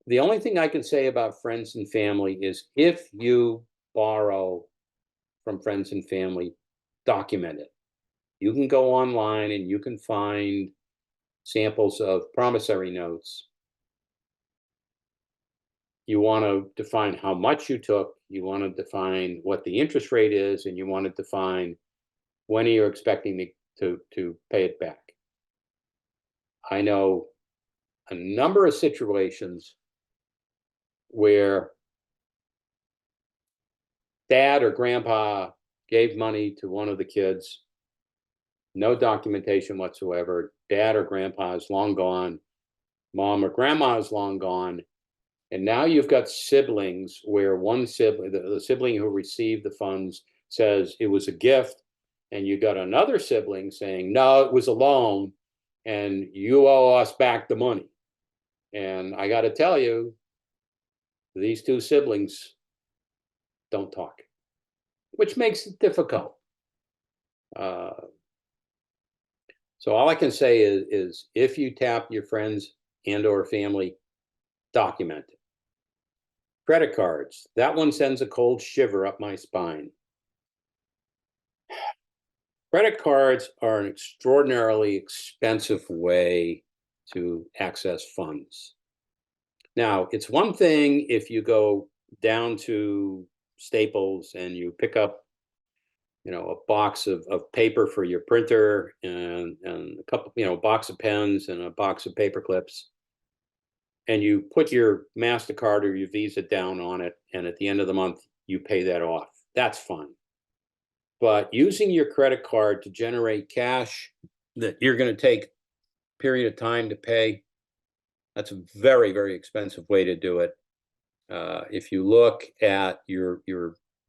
Speaker 1: The only thing I can say about friends and family is if you borrow from friends and family, document it. You can go online and you can find samples of promissory notes. You want to define how much you took, you want to define what the interest rate is, and you want to define when you're expecting to pay it back. I know a number of situations where dad or grandpa gave money to one of the kids, no documentation whatsoever. Dad or grandpa is long gone, mom or grandma is long gone, and now you've got siblings where one sibling, the sibling who received the funds, says it was a gift, and you got another sibling saying, no, it was a loan, and you owe us back the money. And I got to tell you, these two siblings don't talk, which makes it difficult. So all I can say is if you tap your friends and or family, document it. Credit cards, that one sends a cold shiver up my spine. Credit cards are an extraordinarily expensive way to access funds. Now, it's one thing if you go down to Staples and you pick up, a box of paper for your printer and a couple, box of pens and a box of paper clips, and you put your MasterCard or your Visa down on it, and at the end of the month, you pay that off. That's fine. But using your credit card to generate cash that you're going to take a period of time to pay, that's a very, very expensive way to do it. If you look at your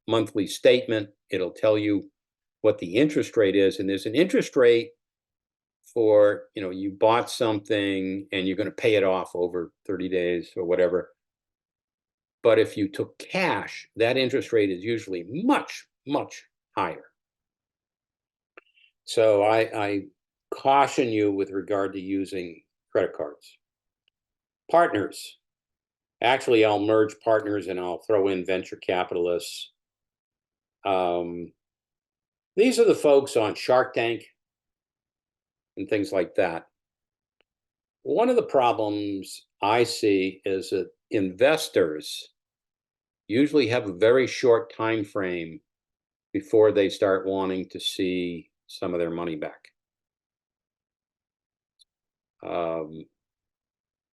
Speaker 1: monthly statement, it'll tell you what the interest rate is. And there's an interest rate for, you bought something and you're going to pay it off over 30 days or whatever. But if you took cash, that interest rate is usually much, much higher. So I caution you with regard to using credit cards. Partners. Actually, I'll merge partners and I'll throw in venture capitalists. These are the folks on Shark Tank and things like that. One of the problems I see is that investors usually have a very short time frame before they start wanting to see some of their money back.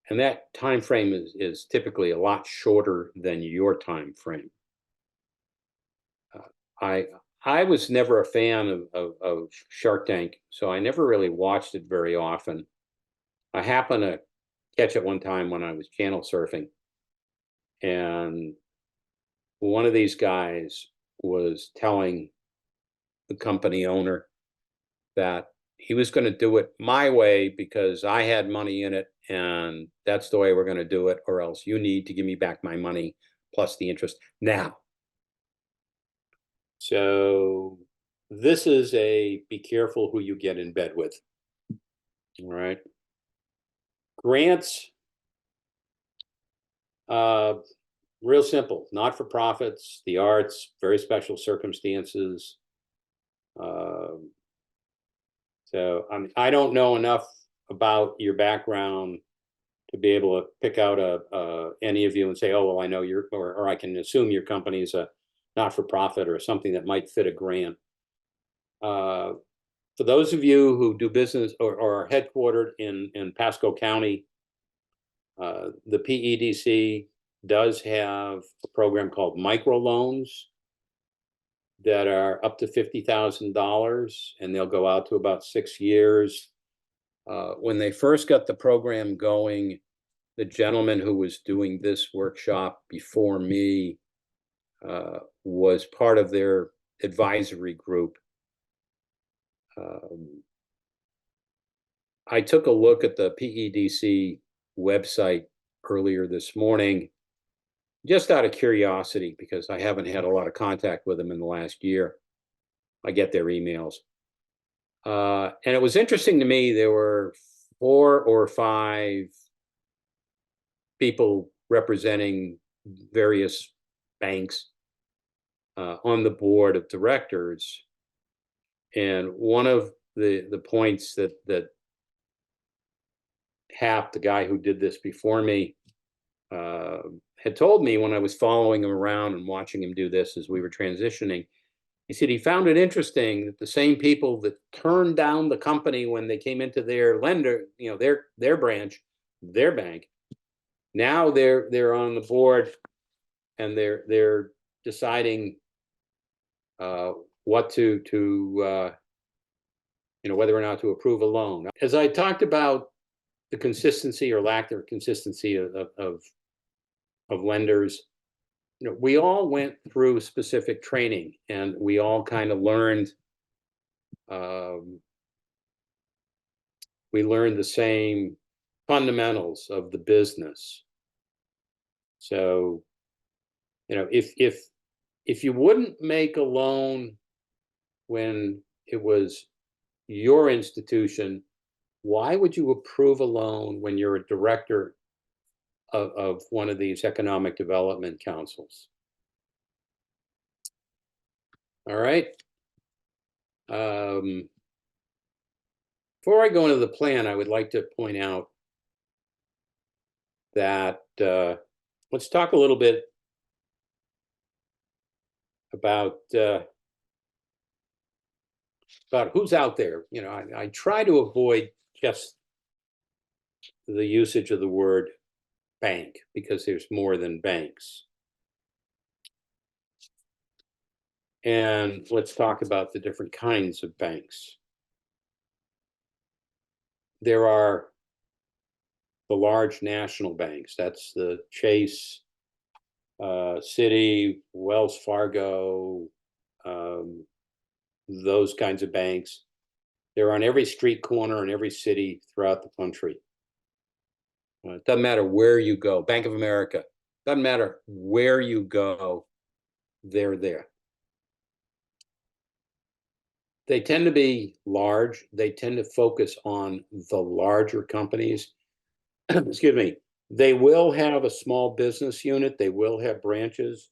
Speaker 1: And that time frame is typically a lot shorter than your time frame. I was never a fan of Shark Tank, so I never really watched it very often. I happened to catch it one time when I was channel surfing, and one of these guys was telling the company owner that he was going to do it my way because I had money in it, and that's the way we're going to do it, or else you need to give me back my money plus the interest now. So this is a be careful who you get in bed with. All right. Grants, real simple, not for profits, the arts, very special circumstances. So I don't know enough about your background to be able to pick out any of you and say, oh, well, I know or I can assume your company is a not-for-profit or something that might fit a grant. For those of you who do business or are headquartered in Pasco County, the PEDC does have a program called microloans that are up to $50,000, and they'll go out to about 6 years. When they first got the program going, the gentleman who was doing this workshop before me was part of their advisory group. I took a look at the PEDC website earlier this morning, just out of curiosity, because I haven't had a lot of contact with them in the last year. I get their emails. And it was interesting to me, there were 4 or 5 people representing various banks on the board of directors. And one of the points that Hap, the guy who did this before me, had told me when I was following him around and watching him do this as we were transitioning, he said he found it interesting that the same people that turned down the company when they came into their lender, their branch, their bank, now they're on the board and they're deciding what to whether or not to approve a loan. As I talked about the consistency or lack of consistency of lenders, we all went through specific training and we all kind of learned, we learned the same fundamentals of the business. So, if you wouldn't make a loan when it was your institution, why would you approve a loan when you're a director of one of these economic development councils? All right. Before I go into the plan, I would like to point out that let's talk a little bit about who's out there. I try to avoid just the usage of the word bank because there's more than banks. And let's talk about the different kinds of banks. There are the large national banks. That's the Chase, Citi, Wells Fargo, those kinds of banks. They're on every street corner in every city throughout the country. It doesn't matter where you go. Bank of America, doesn't matter where you go, they're there. They tend to be large. They tend to focus on the larger companies. Excuse me. They will have a small business unit. They will have branches.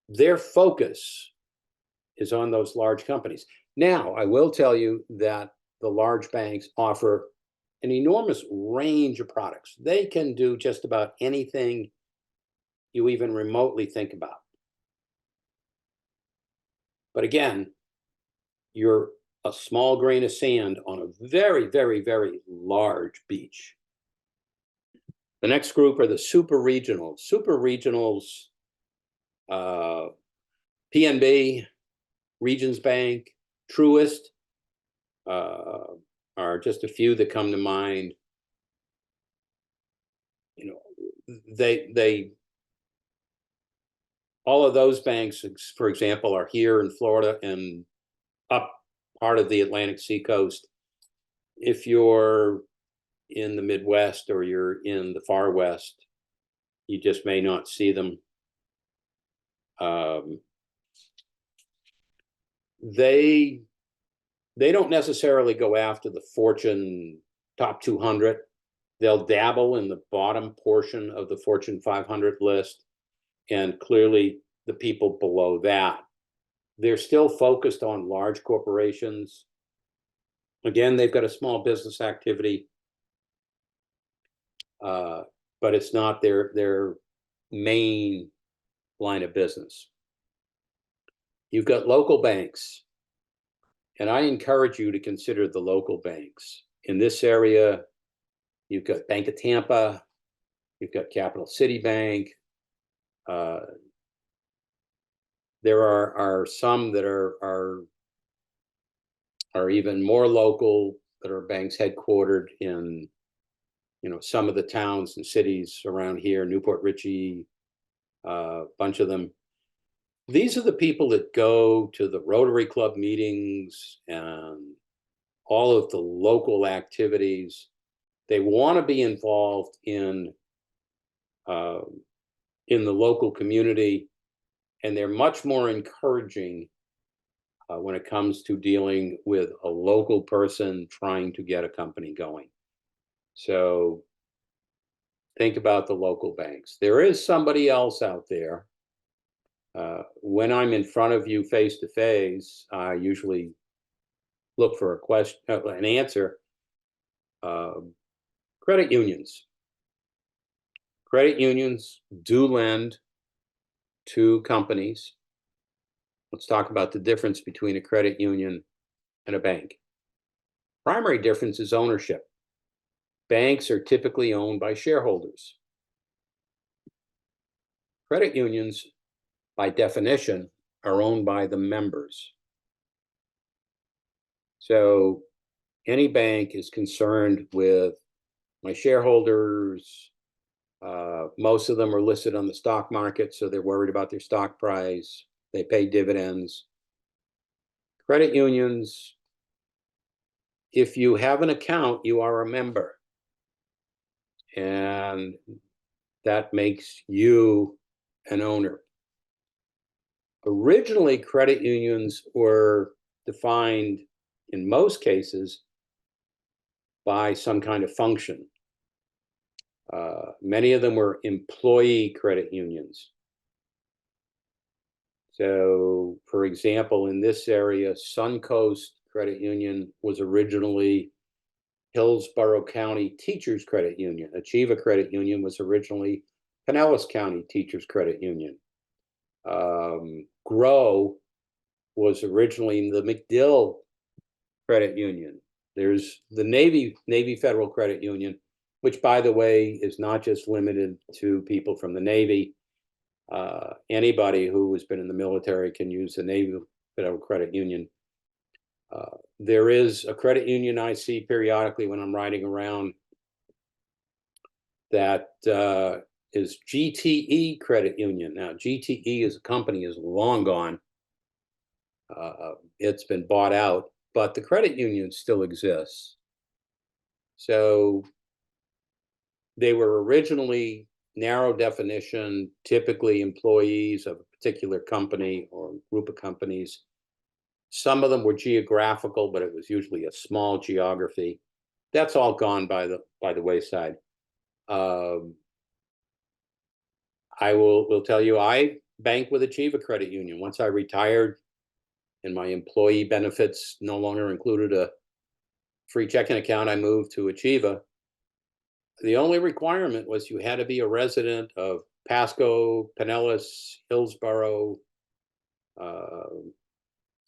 Speaker 1: Their focus is on those large companies. Now, I will tell you that the large banks offer an enormous range of products. They can do just about anything you even remotely think about. But again, you're a small grain of sand on a very, very, very large beach. The next group are the super regionals. Super regionals, PNB, Regions Bank, Truist are just a few that come to mind. They all of those banks, for example, are here in Florida and up part of the Atlantic seacoast. If you're in the Midwest or you're in the far West, you just may not see them. They don't necessarily go after the Fortune top 200. They'll dabble in the bottom portion of the Fortune 500 list, and clearly the people below that. They're still focused on large corporations. Again, they've got a small business activity, but it's not their main line of business. You've got local banks, and I encourage you to consider the local banks. In this area, you've got Bank of Tampa, you've got Capital City Bank. There are some that are are even more local, that are banks headquartered in, some of the towns and cities around here, Newport Richey, a bunch of them. These are the people that go to the Rotary Club meetings and all of the local activities. They want to be involved in the local community, and they're much more encouraging when it comes to dealing with a local person trying to get a company going. So think about the local banks. There is somebody else out there. When I'm in front of you face to face, I usually look for a question, an answer. Credit unions. Credit unions do lend to companies. Let's talk about the difference between a credit union and a bank. Primary difference is ownership. Banks are typically owned by shareholders. Credit unions, by definition, are owned by the members. So any bank is concerned with my shareholders. Most of them are listed on the stock market, so they're worried about their stock price. They pay dividends. Credit unions, if you have an account, you are a member. And that makes you an owner. Originally, credit unions were defined, in most cases, by some kind of function. Many of them were employee credit unions. So, for example, in this area, Suncoast Credit Union was originally Hillsborough County Teachers Credit Union. Achieva Credit Union was originally Pinellas County Teachers Credit Union. Grow was originally the McDill Credit Union. There's the Navy Federal Credit Union, which, by the way, is not just limited to people from the Navy. Anybody who has been in the military can use the Navy Federal Credit Union. There is a credit union I see periodically when I'm riding around that is GTE Credit Union. Now, GTE as a company is long gone. It's been bought out, but the credit union still exists. So they were originally narrow definition, typically employees of a particular company or group of companies. Some of them were geographical, but it was usually a small geography. That's all gone by the wayside. I will tell you, I bank with Achieva Credit Union. Once I retired and my employee benefits no longer included a free checking account, I moved to Achieva. The only requirement was you had to be a resident of Pasco, Pinellas, Hillsborough,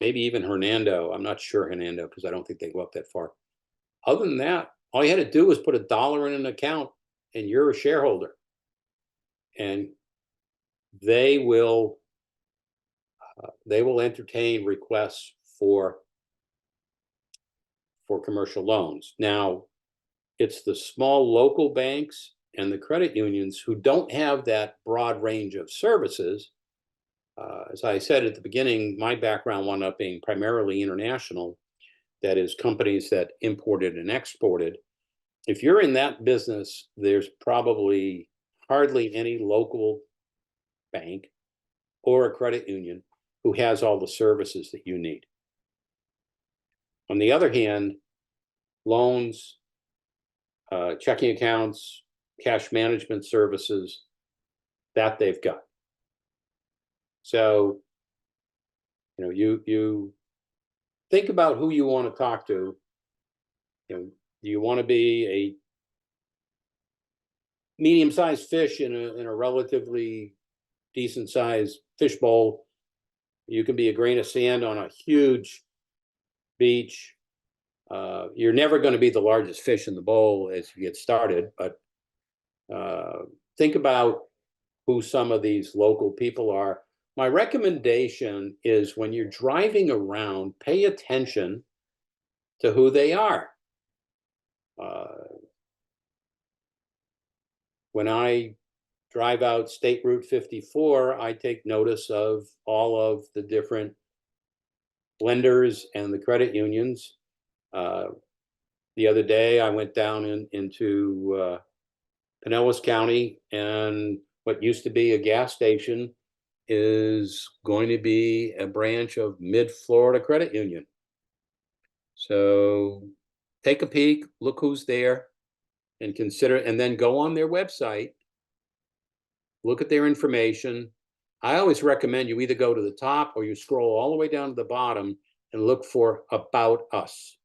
Speaker 1: maybe even Hernando. I'm not sure Hernando because I don't think they go up that far. Other than that, all you had to do was put $1 in an account and you're a shareholder. And they will entertain requests for commercial loans. Now, it's the small local banks and the credit unions who don't have that broad range of services. As I said at the beginning, my background wound up being primarily international. That is, companies that imported and exported. If you're in that business, there's probably hardly any local bank or a credit union who has all the services that you need. On the other hand, loans, checking accounts, cash management services, that they've got. So, you think about who you want to talk to. Do you want to be a medium-sized fish in a relatively decent-sized fish bowl? You can be a grain of sand on a huge beach. You're never going to be the largest fish in the bowl as you get started, but think about who some of these local people are. My recommendation is when you're driving around, pay attention to who they are. When I drive out State Route 54, I take notice of all of the different lenders and the credit unions. The other day, I went down into Pinellas County, and what used to be a gas station is going to be a branch of Mid-Florida Credit Union. So take a peek, look who's there, and consider, and then go on their website, look at their information. I always recommend you either go to the top or you scroll all the way down to the bottom and look for About Us.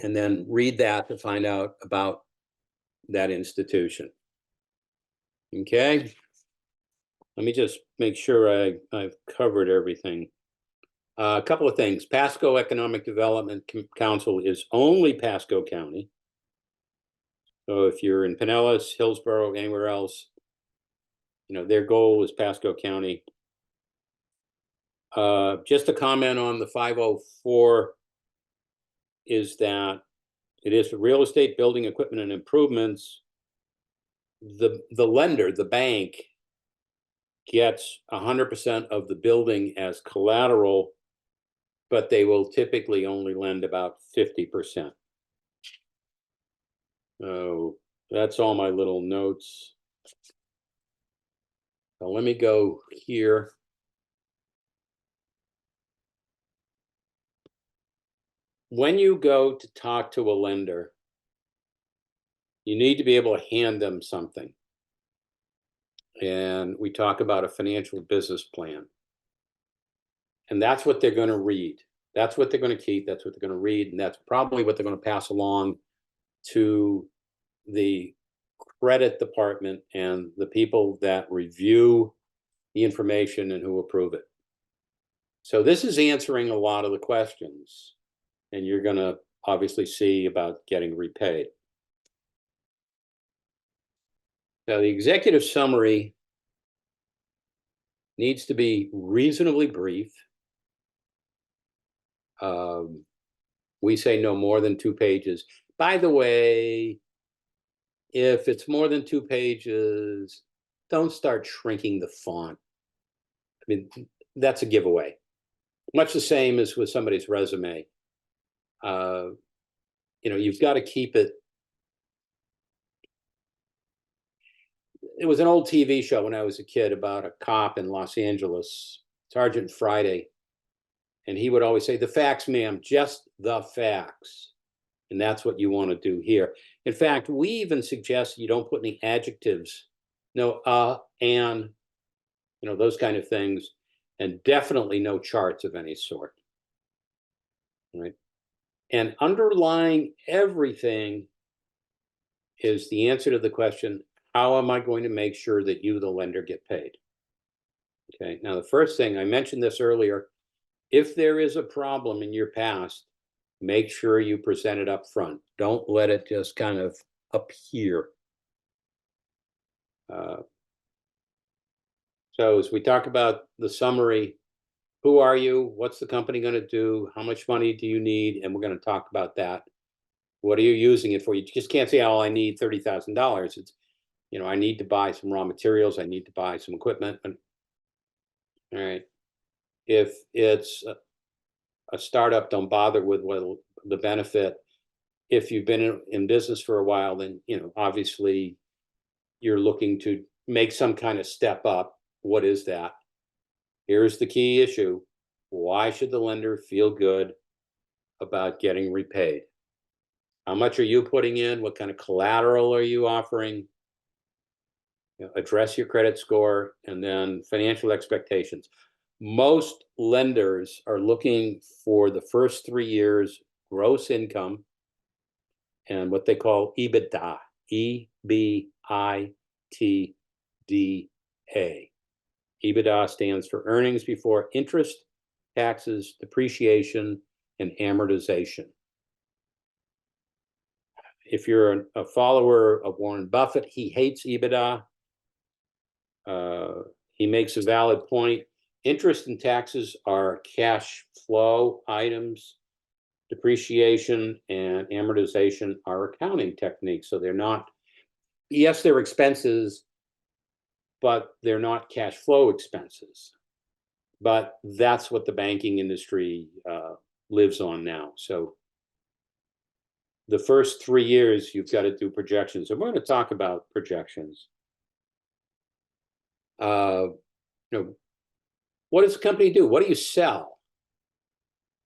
Speaker 1: And then read that to find out about that institution. Okay. Let me just make sure I've covered everything. A couple of things. Pasco Economic Development Council is only Pasco County. So if you're in Pinellas, Hillsborough, anywhere else, you know, their goal is Pasco County. Just a comment on the 504 is that it is for real estate, building, equipment, and improvements. The lender, the bank, gets 100% of the building as collateral, but they will typically only lend about 50%. So that's all my little notes. So let me go here. When you go to talk to a lender, you need to be able to hand them something. And we talk about a financial business plan. And that's what they're going to read. That's what they're going to keep. That's what they're going to read. And that's probably what they're going to pass along to the credit department and the people that review the information and who approve it. So this is answering a lot of the questions, and you're going to obviously see about getting repaid. Now, the executive summary needs to be reasonably brief. We say no more than 2 pages. By the way, if it's more than 2 pages, don't start shrinking the font. I mean, that's a giveaway. Much the same as with somebody's resume. You know, you've got to keep it. It was an old TV show when I was a kid about a cop in Los Angeles, Sergeant Friday. And he would always say, "The facts, ma'am, just the facts." And that's what you want to do here. In fact, we even suggest you don't put any adjectives, no and, you know, those kind of things, and definitely no charts of any sort. Right? And underlying everything is the answer to the question, how am I going to make sure that you, the lender, get paid? Okay, now the first thing, I mentioned this earlier, if there is a problem in your past, make sure you present it up front. Don't let it just kind of appear. So as we talk about the summary, who are you? What's the company going to do? How much money do you need? And we're going to talk about that. What are you using it for? You just can't say, "Oh, I need $30,000. It's, you know, I need to buy some raw materials. I need to buy some equipment." All right. If it's a startup, don't bother with the benefit. If you've been in business for a while, then, you know, obviously you're looking to make some kind of step up. What is that? Here's the key issue. Why should the lender feel good about getting repaid? How much are you putting in? What kind of collateral are you offering? You know, address your credit score, and then financial expectations. Most lenders are looking for the first 3 years gross income and what they call EBITDA, E-B-I-T-D-A. EBITDA stands for earnings before interest, taxes, depreciation, and amortization. If you're a follower of Warren Buffett, he hates EBITDA. He makes a valid point. Interest and taxes are cash flow items. Depreciation and amortization are accounting techniques. So they're not, yes, they're expenses, but they're not cash flow expenses. But that's what the banking industry lives on now. So the first 3 years, you've got to do projections. And we're going to talk about projections. You know, what does the company do? What do you sell?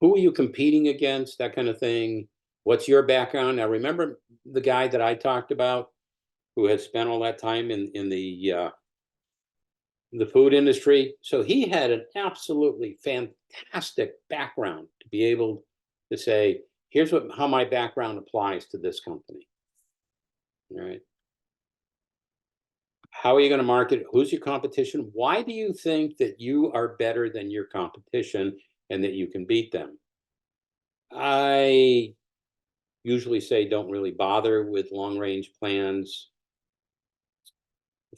Speaker 1: Who are you competing against? That kind of thing. What's your background? Now, remember the guy that I talked about who had spent all that time in the food industry? So he had an absolutely fantastic background to be able to say, here's how my background applies to this company. All right. How are you going to market it? Who's your competition? Why do you think that you are better than your competition and that you can beat them? I usually say don't really bother with long-range plans.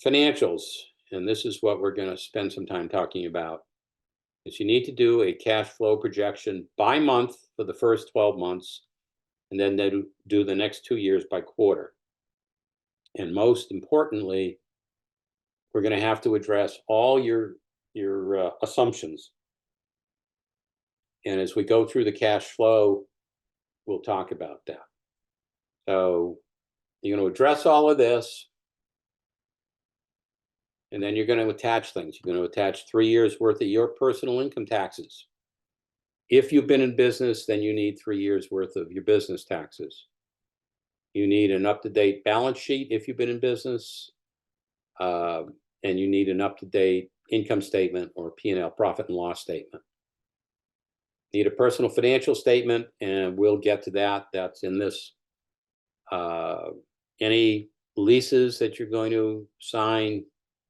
Speaker 1: Financials, and this is what we're going to spend some time talking about, is you need to do a cash flow projection by month for the first 12 months, and then do the next 2 years by quarter. And most importantly, we're going to have to address all your assumptions. And as we go through the cash flow, we'll talk about that. So you're going to address all of this, and then you're going to attach things. You're going to attach 3 years worth of your personal income taxes. If you've been in business, then you need 3 years worth of your business taxes. You need an up-to-date balance sheet if you've been in business, and you need an up-to-date income statement or P&L, profit and loss statement. Need a personal financial statement, and we'll get to that. That's in this. Any leases that you're going to sign,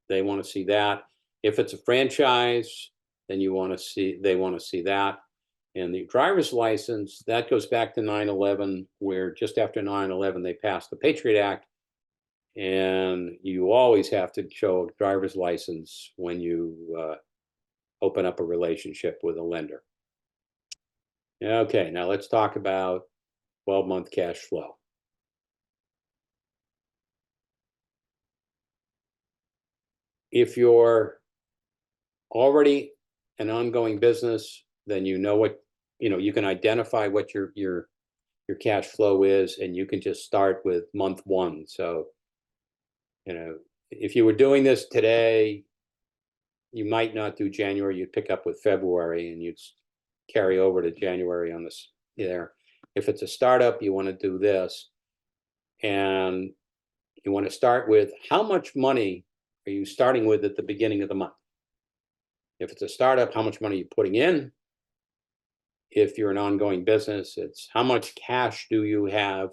Speaker 1: they want to see that. If it's a franchise, then they want to see that. And the driver's license, that goes back to 9/11, where just after 9/11, they passed the Patriot Act. And you always have to show a driver's license when you open up a relationship with a lender. Okay, now let's talk about 12-month cash flow. If you're already an ongoing business, then you know what, you can identify what your cash flow is, and you can just start with month 1. So, if you were doing this today, you might not do January, you'd pick up with February, and you'd carry over to January on this there. If it's a startup, you want to do this, and you want to start with how much money are you starting with at the beginning of the month? If it's a startup, how much money are you putting in? If you're an ongoing business, it's how much cash do you have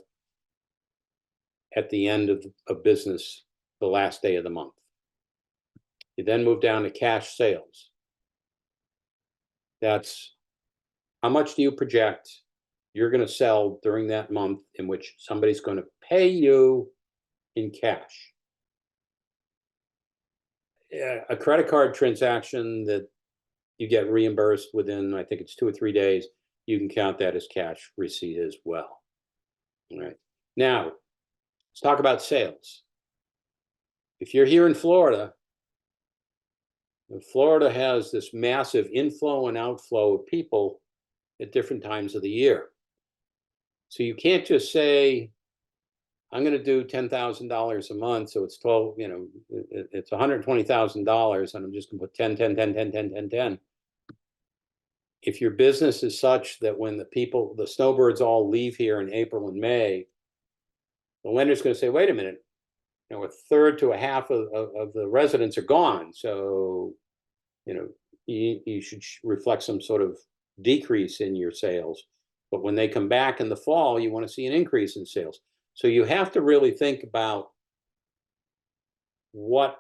Speaker 1: at the end of business, the last day of the month. You then move down to cash sales. That's how much do you project you're going to sell during that month in which somebody's going to pay you in cash. A credit card transaction that you get reimbursed within, I think it's 2 or 3 days, you can count that as cash receipt as well. All right. Now, let's talk about sales. If you're here in Florida, Florida has this massive inflow and outflow of people at different times of the year. So you can't just say, I'm going to do $10,000 a month. So it's 12, it's $120,000, and I'm just going to put 10, 10, 10, 10, 10, 10, 10. If your business is such that when the snowbirds all leave here in April and May, the lender's going to say, wait a minute, a third to a half of the residents are gone. So, you should reflect some sort of decrease in your sales. But when they come back in the fall, you want to see an increase in sales. So you have to really think about what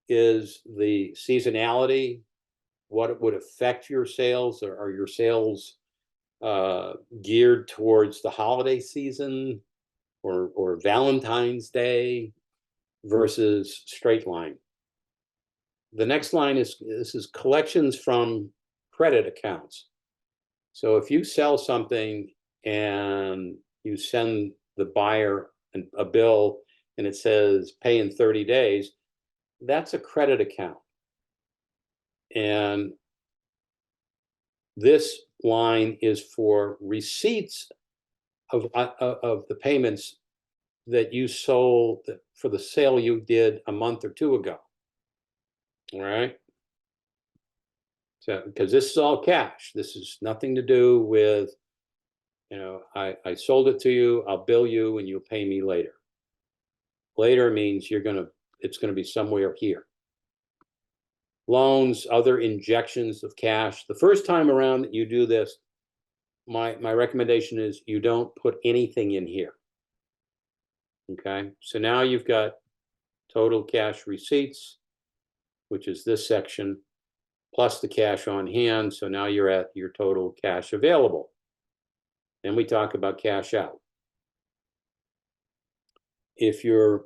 Speaker 1: is the seasonality, what would affect your sales, or are your sales geared towards the holiday season or Valentine's Day versus straight line. the next line is, this is collections from credit accounts. So if you sell something and you send the buyer a bill and it says pay in 30 days, that's a credit account. And this line is for receipts of the payments that you sold for the sale you did a month or two ago. All right. So, because this is all cash, this is nothing to do with, you know, I sold it to you, I'll bill you and you'll pay me later. Later means it's gonna be somewhere here. Loans, other injections of cash. The first time around that you do this, my recommendation is you don't put anything in here. Okay, so now you've got total cash receipts, which is this section, plus the cash on hand. So now you're at your total cash available. Then we talk about cash out. If you're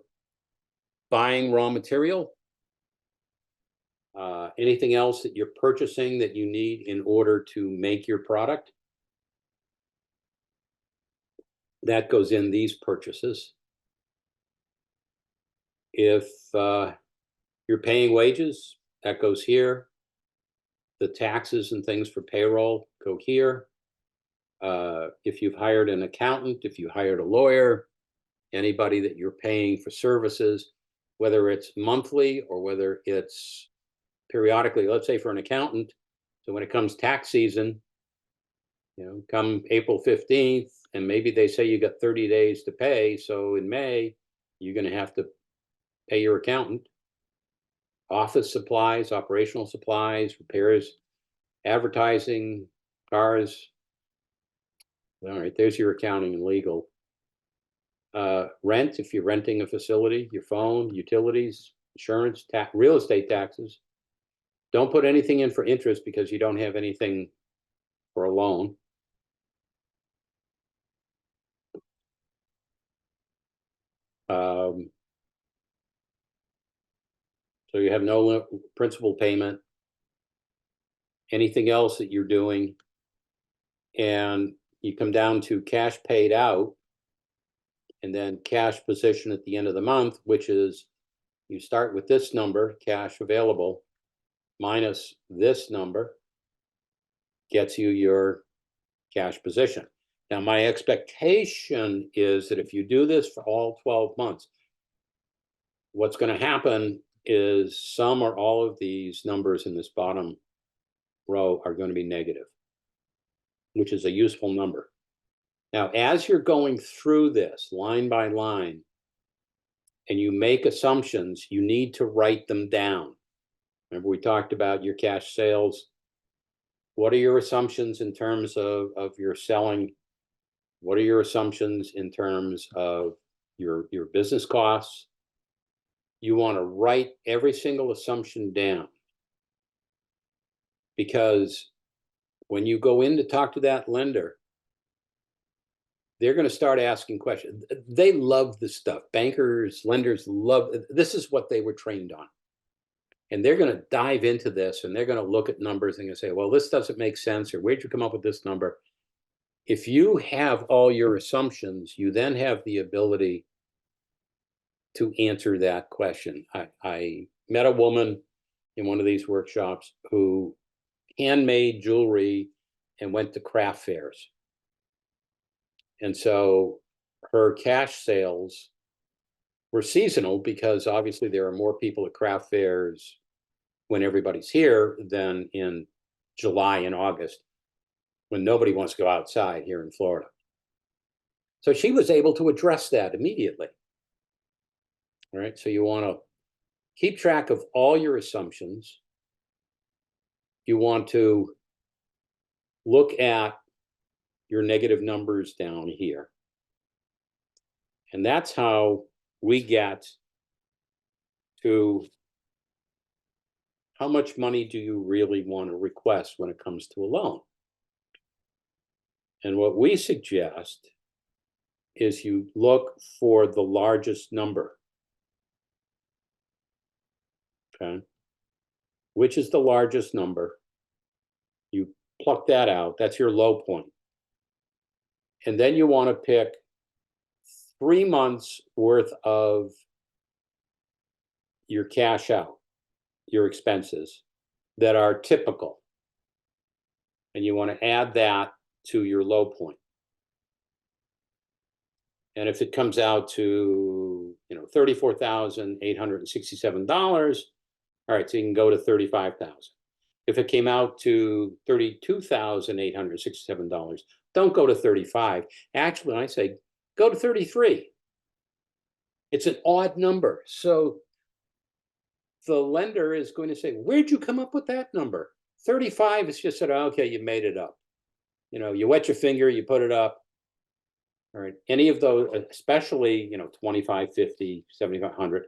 Speaker 1: buying raw material, anything else that you're purchasing that you need in order to make your product, that goes in these purchases. If you're paying wages, that goes here. The taxes and things for payroll go here. If you've hired an accountant, if you hired a lawyer, anybody that you're paying for services, whether it's monthly or whether it's periodically, let's say for an accountant, so when it comes tax season, you know, come April 15th, and maybe they say you got 30 days to pay. So in May, you're going to have to pay your accountant. Office supplies, operational supplies, repairs, advertising, cars. All right, there's your accounting and legal. Rent, if you're renting a facility, your phone, utilities, insurance, real estate taxes. Don't put anything in for interest because you don't have anything for a loan. So you have no principal payment, anything else that you're doing, and you come down to cash paid out, and then cash position at the end of the month, which is you start with this number, cash available, minus this number, gets you your cash position. Now, my expectation is that if you do this for all 12 months, what's going to happen is some or all of these numbers in this bottom row are going to be negative, which is a useful number. Now, as you're going through this line by line and you make assumptions, you need to write them down. Remember, we talked about your cash sales. What are your assumptions in terms of your selling? What are your assumptions in terms of your business costs? You want to write every single assumption down, because when you go in to talk to that lender, they're going to start asking questions. They love this stuff. Bankers, lenders love, this is what they were trained on. And they're going to dive into this and they're going to look at numbers and going to say, well, this doesn't make sense, or where'd you come up with this number? If you have all your assumptions, you then have the ability to answer that question. I met a woman in one of these workshops who handmade jewelry and went to craft fairs. And so her cash sales were seasonal because obviously there are more people at craft fairs when everybody's here than in July and August, when nobody wants to go outside here in Florida. So she was able to address that immediately. All right, so you want to keep track of all your assumptions. You want to look at your negative numbers down here. And that's how we get to how much money do you really want to request when it comes to a loan. And what we suggest is you look for the largest number. Okay. which is the largest number. You pluck that out. That's your low point. And then you want to pick 3 months worth of your cash out, your expenses that are typical. And you want to add that to your low point. And if it comes out to, $34,867, all right, so you can go to $35,000. If it came out to $32,867, don't go to 35. Actually, I say go to 33. It's an odd number. So the lender is going to say, where'd you come up with that number? 35 is just said, okay, you made it up. You wet your finger, you put it up. All right. Any of those, especially, 25, 50, 7,500.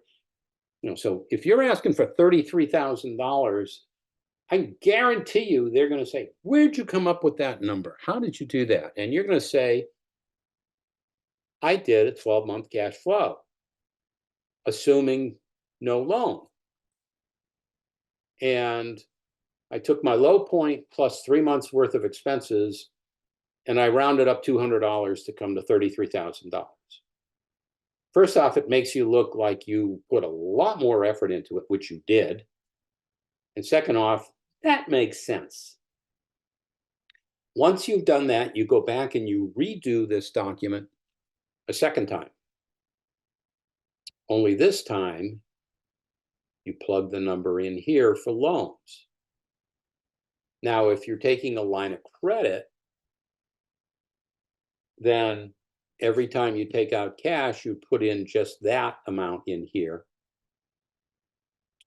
Speaker 1: So if you're asking for $33,000, I guarantee you they're going to say, where'd you come up with that number? How did you do that? And you're going to say, I did a 12-month cash flow, assuming no loan. And I took my low point plus 3 months worth of expenses, and I rounded up $200 to come to $33,000. First off, it makes you look like you put a lot more effort into it, which you did. And second off, that makes sense. Once you've done that, you go back and you redo this document a second time. Only this time, you plug the number in here for loans. Now, if you're taking a line of credit, then every time you take out cash, you put in just that amount in here.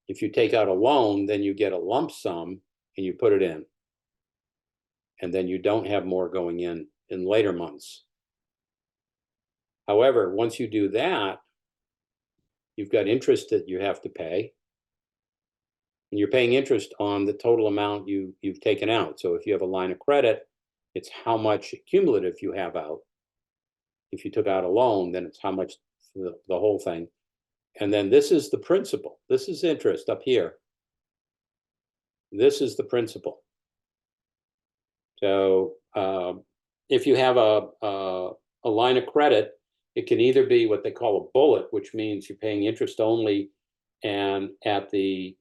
Speaker 1: If you take out a loan, then you get a lump sum and you put it in. And then you don't have more going in later months. However, once you do that, you've got interest that you have to pay. And you're paying interest on the total amount you've taken out. So if you have a line of credit, it's how much cumulative you have out. If you took out a loan, then it's how much the whole thing. And then this is the principal. This is interest up here. This is the principal. So if you have a line of credit, it can either be what they call a bullet, which means you're paying interest only, and at the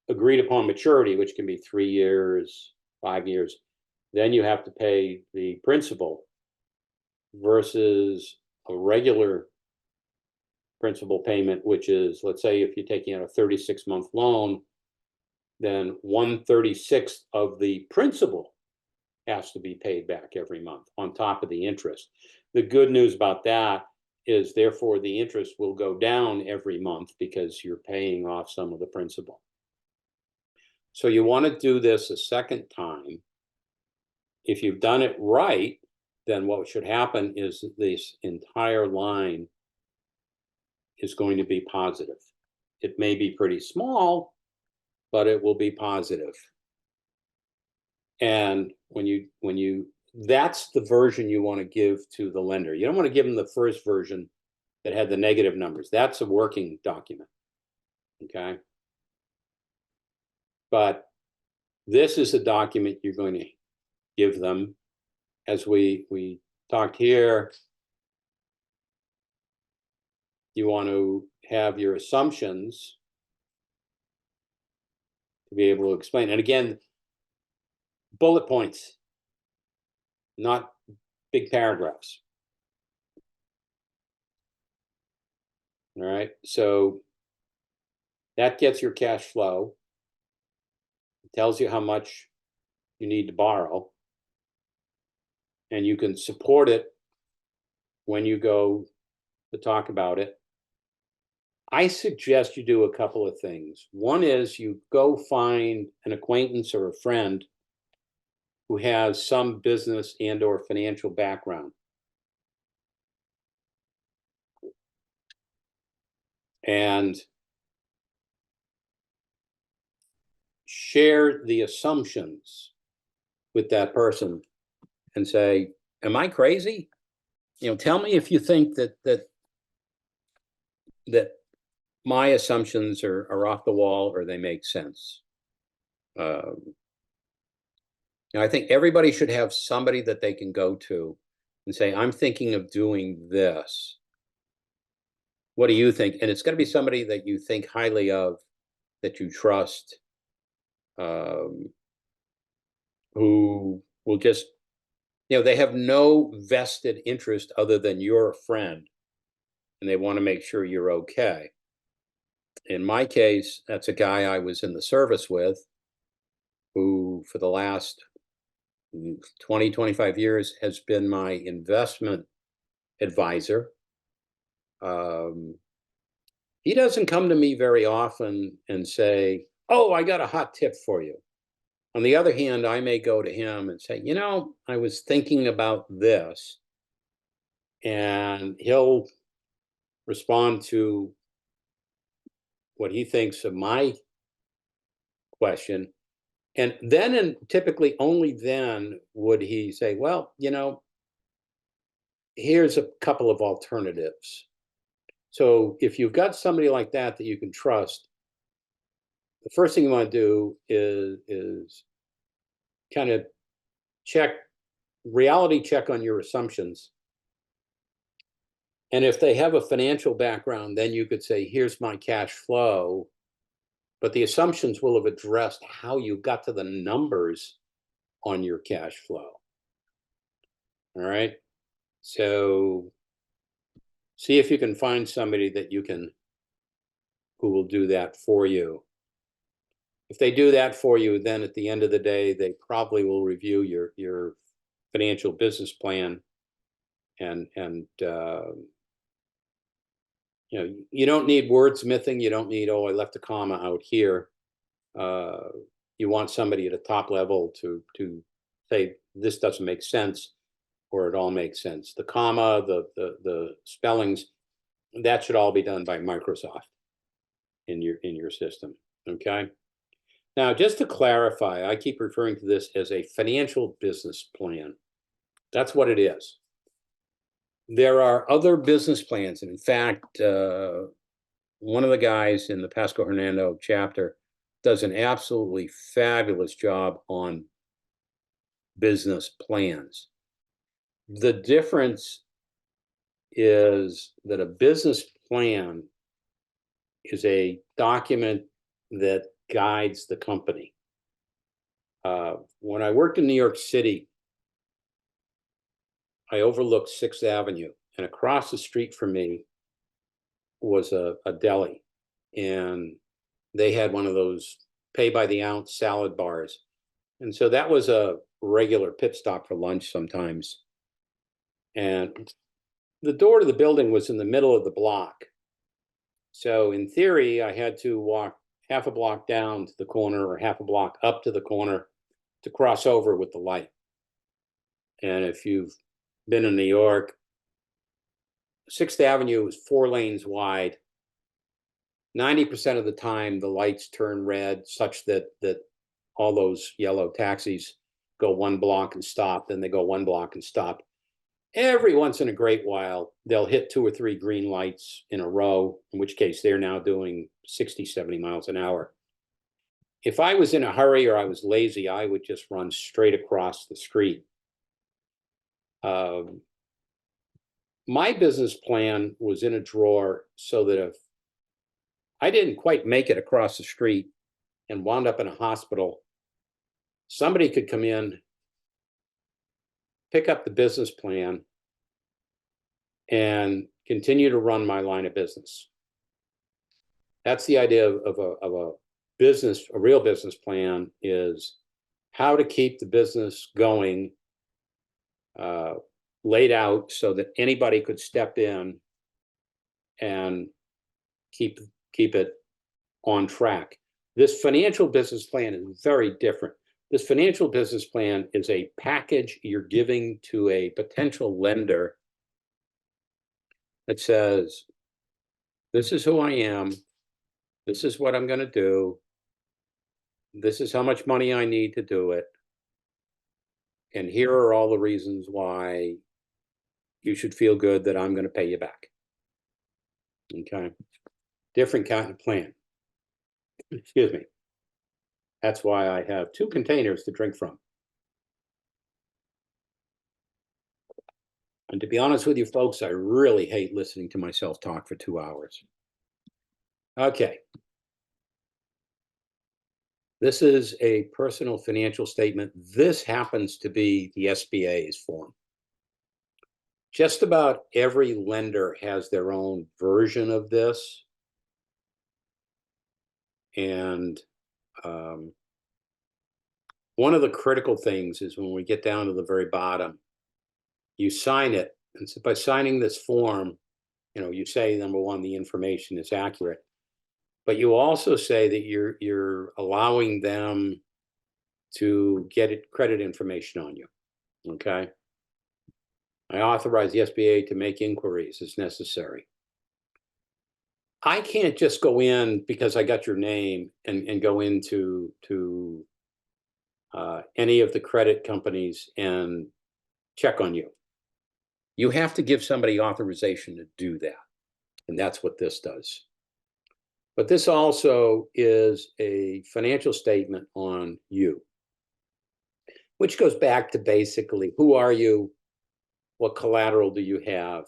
Speaker 1: agreed upon maturity, which can be 3 years, 5 years, then you have to pay the principal, versus a regular principal payment, which is, let's say if you're taking out a 36-month loan, then 1/36 of the principal has to be paid back every month on top of the interest. The good news about that is, therefore, the interest will go down every month because you're paying off some of the principal. So you want to do this a second time. If you've done it right, then what should happen is this entire line is going to be positive. It may be pretty small, but it will be positive. And that's the version you want to give to the lender. You don't want to give them the first version that had the negative numbers. That's a working document, okay? But this is a document you're going to give them. As we talked here, you want to have your assumptions to be able to explain. And again, bullet points, not big paragraphs. All right, so that gets your cash flow. It tells you how much you need to borrow. And you can support it when you go to talk about it. I suggest you do a couple of things. One is you go find an acquaintance or a friend who has some business and or financial background. And share the assumptions with that person and say, am I crazy? Tell me if you think that my assumptions are off the wall or they make sense. I think everybody should have somebody that they can go to and say, I'm thinking of doing this. What do you think? And it's going to be somebody that you think highly of, that you trust, who will just, they have no vested interest other than you're a friend, and they want to make sure you're okay. In my case, that's a guy I was in the service with, who for the last 20, 25 years has been my investment advisor. He doesn't come to me very often and say, oh, I got a hot tip for you. On the other hand, I may go to him and say, I was thinking about this. And he'll respond to what he thinks of my question. And then, and typically only then, would he say, well, here's a couple of alternatives. So if you've got somebody like that you can trust, the first thing you want to do is kind of reality check on your assumptions. And if they have a financial background, then you could say, here's my cash flow. But the assumptions will have addressed how you got to the numbers on your cash flow. All right. So see if you can find somebody who will do that for you. If they do that for you, then at the end of the day, they probably will review your financial business plan, and you don't need wordsmithing. You don't need, oh, I left a comma out here. You want somebody at a top level to say this doesn't make sense, or it all makes sense. The comma, the spellings, that should all be done by Microsoft in your system. Okay. Now, just to clarify, I keep referring to this as a financial business plan. That's what it is. There are other business plans. And in fact, one of the guys in the Pasco Hernando chapter does an absolutely fabulous job on business plans. The difference is that a business plan is a document that guides the company. When I worked in New York City, I overlooked 6th Avenue, and across the street from me was a deli, and they had one of those pay by the ounce salad bars. And so that was a regular pit stop for lunch sometimes. And the door to the building was in the middle of the block. So in theory, I had to walk half a block down to the corner or half a block up to the corner to cross over with the light. And if you've been in New York, 6th Avenue is 4 lanes wide. 90% of the time, the lights turn red such that all those yellow taxis go 1 block and stop, then they go 1 block and stop. Every once in a great while, they'll hit 2 or 3 green lights in a row, in which case they're now doing 60, 70 miles an hour. If I was in a hurry or I was lazy, I would just run straight across the street. My business plan was in a drawer so that if I didn't quite make it across the street and wound up in a hospital, somebody could come in, pick up the business plan, and continue to run my line of business. That's the idea of a business, a real business plan, is how to keep the business going, laid out so that anybody could step in and keep it on track. This financial business plan is very different. This financial business plan is a package you're giving to a potential lender that says, this is who I am, this is what I'm going to do, this is how much money I need to do it, and here are all the reasons why you should feel good that I'm going to pay you back. Okay. Different kind of plan. Excuse me. That's why I have 2 containers to drink from. And to be honest with you folks, I really hate listening to myself talk for 2 hours. Okay. This is a personal financial statement. This happens to be the SBA's form. Just about every lender has their own version of this. And one of the critical things is when we get down to the very bottom, you sign it. And so by signing this form, you say, number one, the information is accurate, but you also say that you're allowing them to get credit information on you. Okay. I authorize the SBA to make inquiries as necessary. I can't just go in because I got your name and go into any of the credit companies and check on you. You have to give somebody authorization to do that. And that's what this does. But this also is a financial statement on you, which goes back to basically, who are you? What collateral do you have?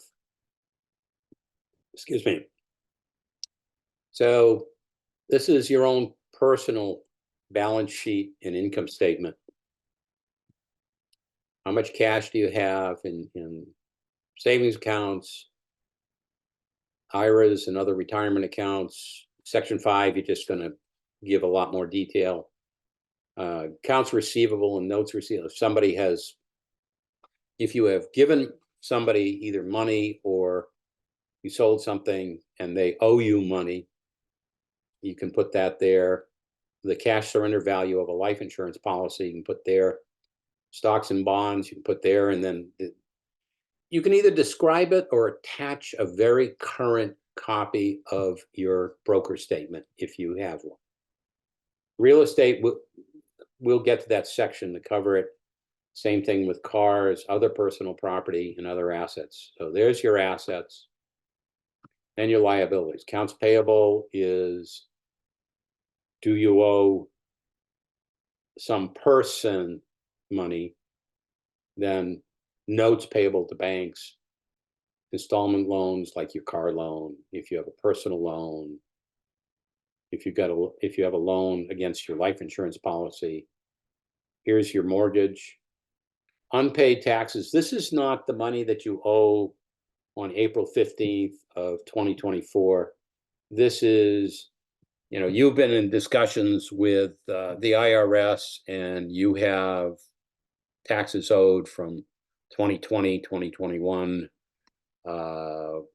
Speaker 1: Excuse me. So this is your own personal balance sheet and income statement. How much cash do you have in savings accounts, IRAs, and other retirement accounts? Section 5, you're just going to give a lot more detail. Accounts receivable and notes receivable. If you have given somebody either money or you sold something and they owe you money, you can put that there. The cash surrender value of a life insurance policy, you can put there. Stocks and bonds, you can put there. And then you can either describe it or attach a very current copy of your broker statement if you have one. Real estate, we'll get to that section to cover it. Same thing with cars, other personal property, and other assets. So there's your assets and your liabilities. Accounts payable is, do you owe some person money? Then notes payable to banks, installment loans like your car loan, if you have a personal loan, if you have a loan against your life insurance policy. Here's your mortgage. Unpaid taxes. This is not the money that you owe on April 15th of 2024. This is, you've been in discussions with the IRS and you have taxes owed from 2020, 2021,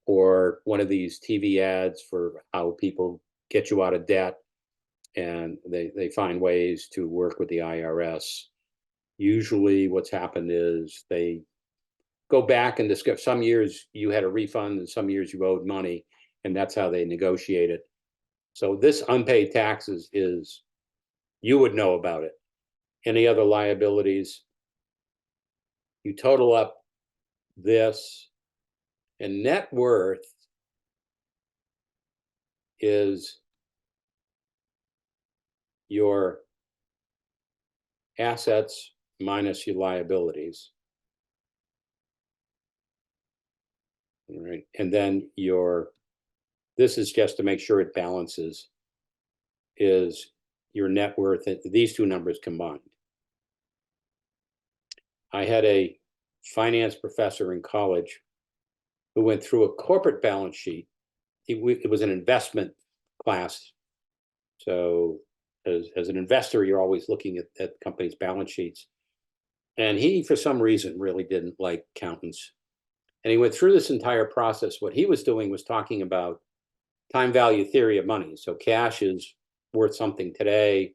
Speaker 1: or one of these TV ads for how people get you out of debt, and they find ways to work with the IRS. Usually what's happened is they go back and discuss, some years you had a refund and some years you owed money, and that's how they negotiate it. So this unpaid taxes is, you would know about it. Any other liabilities, you total up this, and net worth is your assets minus your liabilities. All right. And then this is just to make sure it balances, is your net worth, these two numbers combined. I had a finance professor in college who went through a corporate balance sheet. It was an investment class. So as an investor, you're always looking at companies' balance sheets. And he, for some reason, really didn't like accountants. And he went through this entire process. What he was doing was talking about time value theory of money. So cash is worth something today.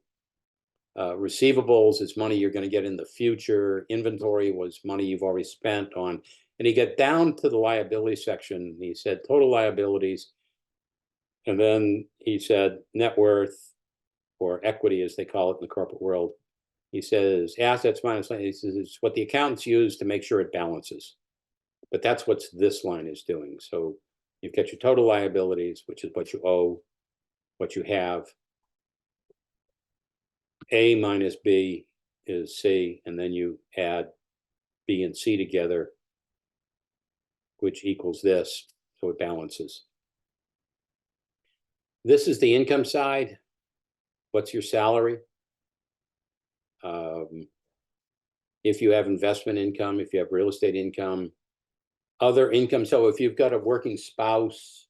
Speaker 1: Receivables is money you're going to get in the future. Inventory was money you've already spent on. And he got down to the liability section. And he said total liabilities. And then he said net worth, or equity as they call it in the corporate world. He says assets minus, he says it's what the accountants use to make sure it balances. But that's what this line is doing. So you've got your total liabilities, which is what you owe, what you have. A minus B is C, and then you add B and C together, which equals this, so it balances. This is the income side. What's your salary? If you have investment income, if you have real estate income, other income. So if you've got a working spouse,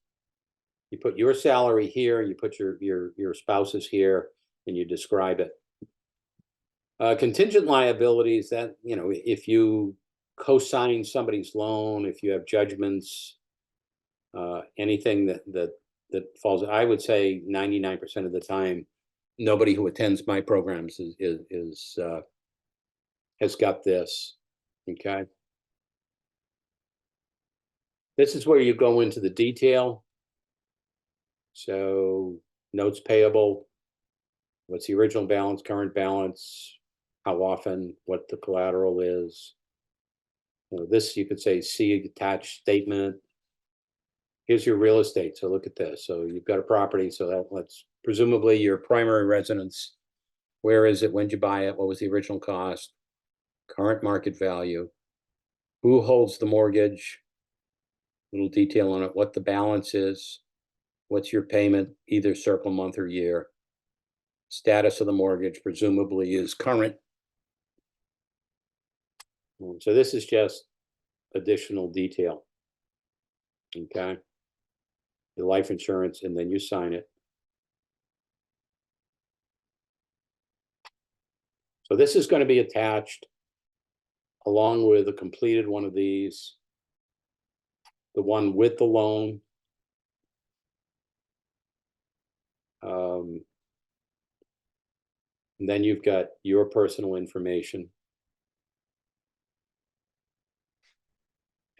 Speaker 1: you put your salary here, you put your spouse's here, and you describe it. Contingent liabilities, that, you know, if you co-sign somebody's loan, if you have judgments, anything that falls, I would say 99% of the time, nobody who attends my programs has got this. Okay. This is where you go into the detail. So notes payable, what's the original balance, current balance, how often, what the collateral is. You know, this you could say see attached statement. Here's your real estate. So look at this. So you've got a property. So that's presumably your primary residence. Where is it? When did you buy it? What was the original cost? Current market value. Who holds the mortgage? Little detail on it. What the balance is. What's your payment, either circle month or year. Status of the mortgage presumably is current. So this is just additional detail. Okay. The life insurance, and then you sign it. So this is going to be attached along with a completed one of these, the one with the loan. And then you've got your personal information.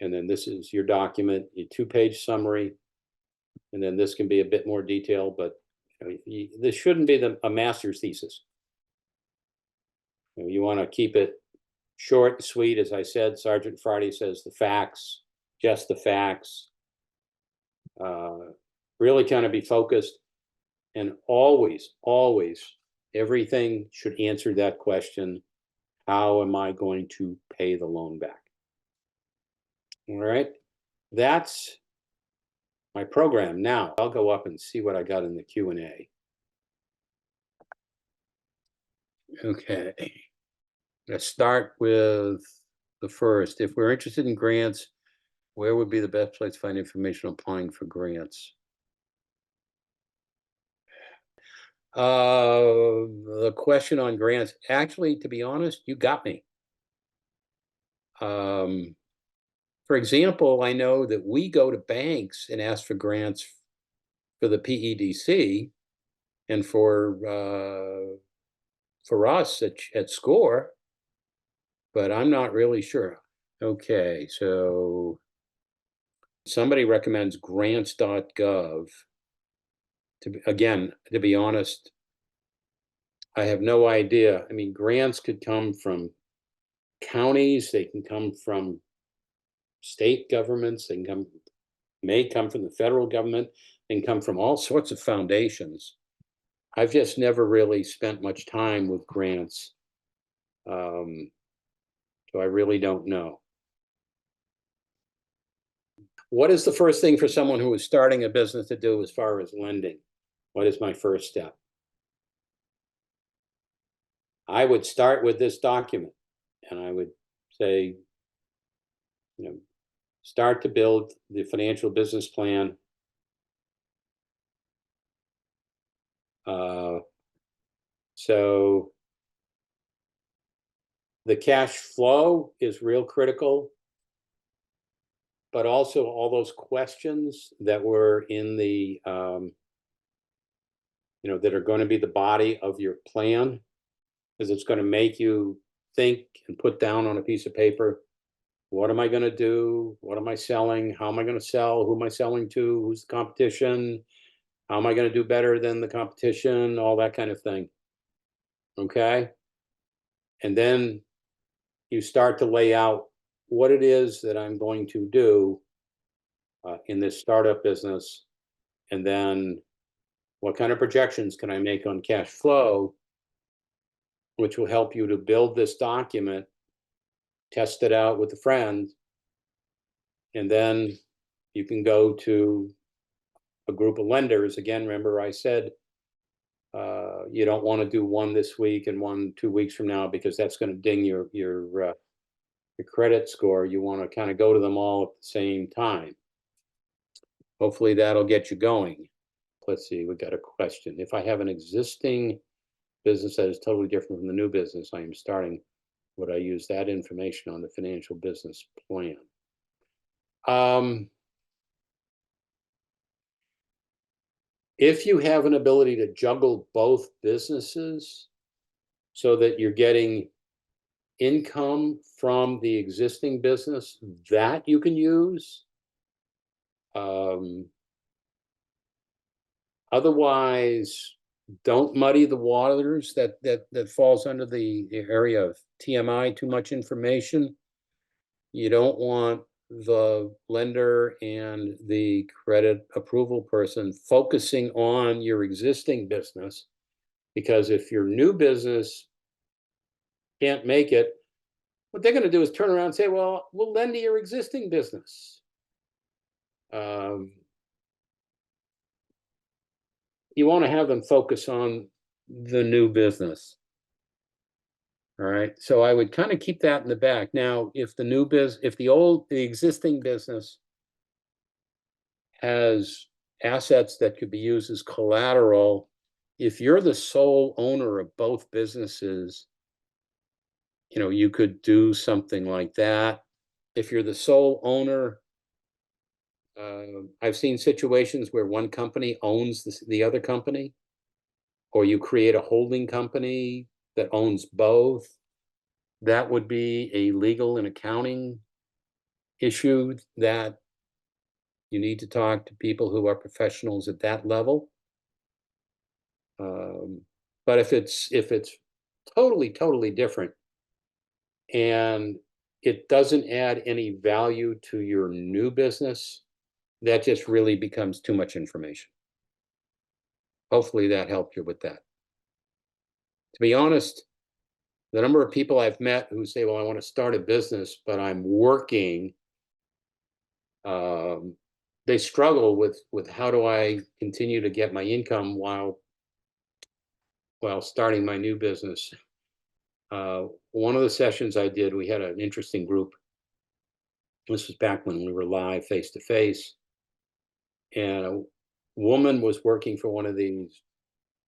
Speaker 1: And then this is your document, a 2-page summary. And then this can be a bit more detailed, but this shouldn't be a master's thesis. You want to keep it short and sweet. As I said, Sergeant Friday says the facts, just the facts. Really kind of be focused, and always, everything should answer that question: how am I going to pay the loan back? All right, that's my program. Now I'll go up and see what I got in the Q&A. Okay, let's start with the first. If we're interested in grants, where would be the best place to find information on applying for grants? The question on grants, actually, to be honest, you got me. For example, I know that we go to banks and ask for grants for the PEDC, and for us at SCORE, but I'm not really sure. Okay, so somebody recommends grants.gov. To be honest, I have no idea. I mean, grants could come from counties, they can come from state governments, they may come from the federal government, they can come from all sorts of foundations. I've just never really spent much time with grants, so I really don't know. What is the first thing for someone who is starting a business to do as far as lending? What is my first step? I would start with this document, and I would say, start to build the financial business plan. So the cash flow is real critical, but also all those questions that were in the, that are going to be the body of your plan, because it's going to make you think and put down on a piece of paper, what am I going to do? What am I selling? How am I going to sell? Who am I selling to? Who's the competition? How am I going to do better than the competition? All that kind of thing. Okay. And then you start to lay out what it is that I'm going to do in this startup business. And then what kind of projections can I make on cash flow? which will help you to build this document, test it out with a friend, and then you can go to a group of lenders. Again, remember I said you don't want to do one this week and one 2 weeks from now, because that's going to ding your credit score. You want to kind of go to them all at the same time. Hopefully that'll get you going. Let's see, we got a question. If I have an existing business that is totally different from the new business I am starting, would I use that information on the financial business plan? If you have an ability to juggle both businesses so that you're getting income from the existing business, that you can use. Otherwise, don't muddy the waters. That falls under the area of TMI, too much information. You don't want the lender and the credit approval person focusing on your existing business, because if your new business can't make it, what they're going to do is turn around and say, well, we'll lend to your existing business. You want to have them focus on the new business. All right. So I would kind of keep that in the back. Now, if the existing business has assets that could be used as collateral, if you're the sole owner of both businesses, you could do something like that. If you're the sole owner, I've seen situations where one company owns the other company, or you create a holding company that owns both. That would be a legal and accounting issue that you need to talk to people who are professionals at that level. But if it's totally different and it doesn't add any value to your new business, that just really becomes too much information. Hopefully that helped you with that. To be honest, the number of people I've met who say, well, I want to start a business, but I'm working, they struggle with how do I continue to get my income while starting my new business. One of the sessions I did, we had an interesting group. This was back when we were live face to face. And a woman was working for one of these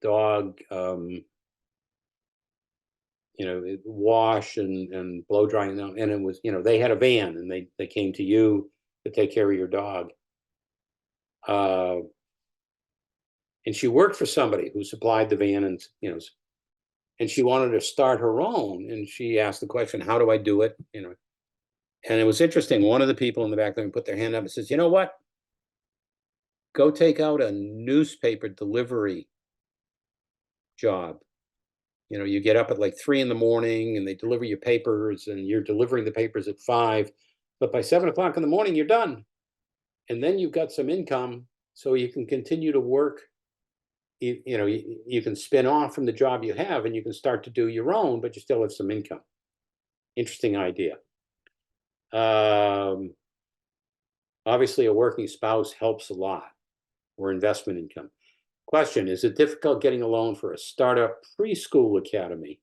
Speaker 1: dog, wash and blow drying. And it was, they had a van and they came to you to take care of your dog. And she worked for somebody who supplied the van, and she wanted to start her own. And she asked the question, how do I do it? And it was interesting. One of the people in the back there put their hand up and says, you know what? Go take out a newspaper delivery job. You get up at like 3 in the morning and they deliver your papers, and you're delivering the papers at 5, but by 7 o'clock in the morning, you're done. And then you've got some income so you can continue to work. You can spin off from the job you have and you can start to do your own, but you still have some income. Interesting idea. Obviously, a working spouse helps a lot, or investment income. Question, is it difficult getting a loan for a startup preschool academy?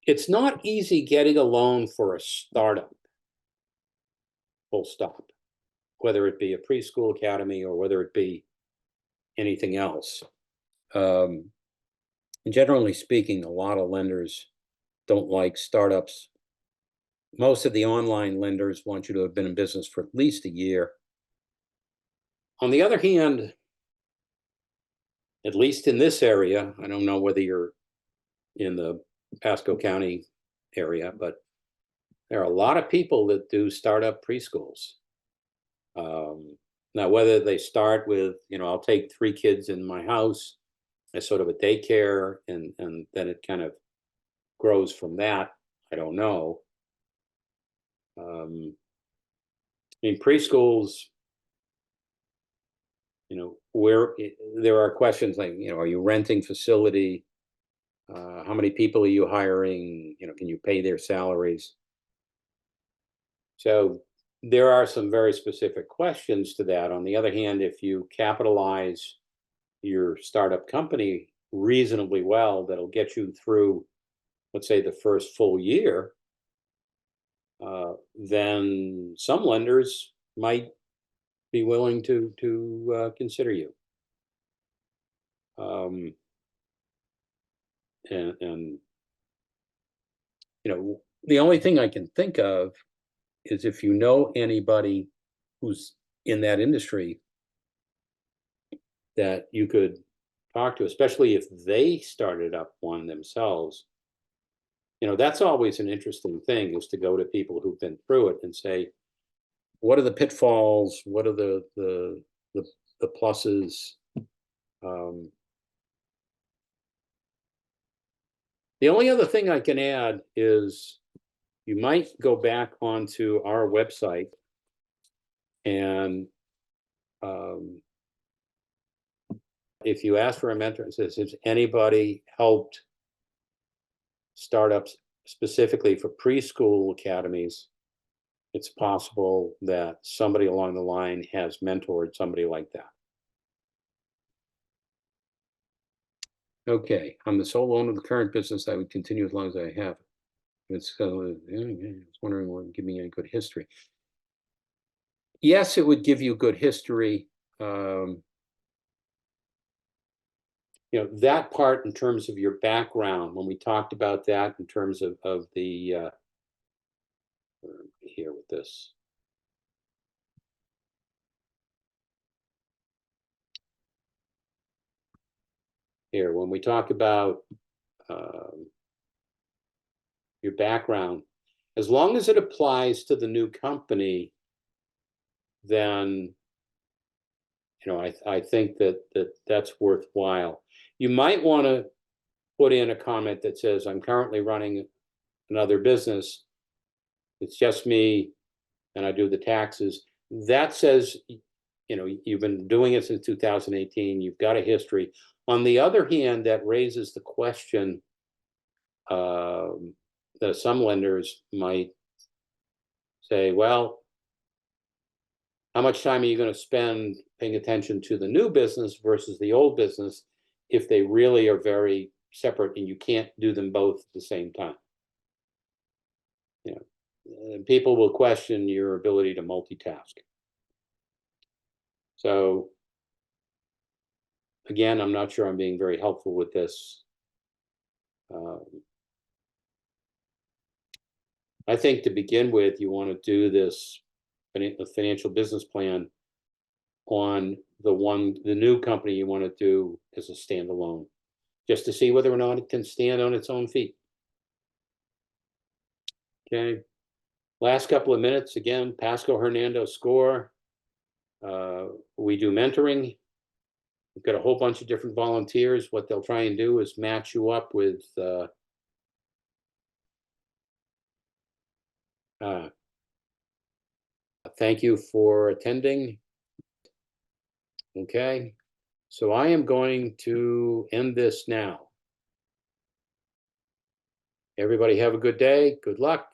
Speaker 1: It's not easy getting a loan for a startup, full stop, whether it be a preschool academy or whether it be anything else. Generally speaking, a lot of lenders don't like startups. Most of the online lenders want you to have been in business for at least a year. On the other hand, at least in this area, I don't know whether you're in the Pasco County area, but there are a lot of people that do startup preschools. Now, whether they start with, I'll take 3 kids in my house as sort of a daycare, and then it kind of grows from that, I don't know. I mean, preschools, where there are questions like, are you renting facility? How many people are you hiring? Can you pay their salaries? So there are some very specific questions to that. On the other hand, if you capitalize your startup company reasonably well, that'll get you through, let's say, the first full year, then some lenders might be willing to consider you. And the only thing I can think of is if you know anybody who's in that industry that you could talk to, especially if they started up one themselves. That's always an interesting thing, is to go to people who've been through it and say, what are the pitfalls? What are the pluses? The only other thing I can add is you might go back onto our website and if you ask for a mentor, it says, has anybody helped startups specifically for preschool academies? It's possible that somebody along the line has mentored somebody like that. Okay, I'm the sole owner of the current business. I would continue as long as I have. It's I was wondering, would give me any good history? Yes, it would give you good history. That part in terms of your background, when we talked about that in terms of the here with this. Here, when we talk about your background, as long as it applies to the new company, then I think that's worthwhile. You might want to put in a comment that says, I'm currently running another business. It's just me, and I do the taxes. That says, you've been doing it since 2018. You've got a history. On the other hand, that raises the question that some lenders might say, well, how much time are you going to spend paying attention to the new business versus the old business if they really are very separate and you can't do them both at the same time? People will question your ability to multitask. So again, I'm not sure I'm being very helpful with this. I think to begin with, you want to do this financial business plan on the new company you want to do as a standalone, just to see whether or not it can stand on its own feet. Okay. Last couple of minutes, again, Pasco Hernando SCORE. We do mentoring. We've got a whole bunch of different volunteers. What they'll try and do is match you up with thank you for attending. Okay, so I am going to end this now. Everybody have a good day. Good luck.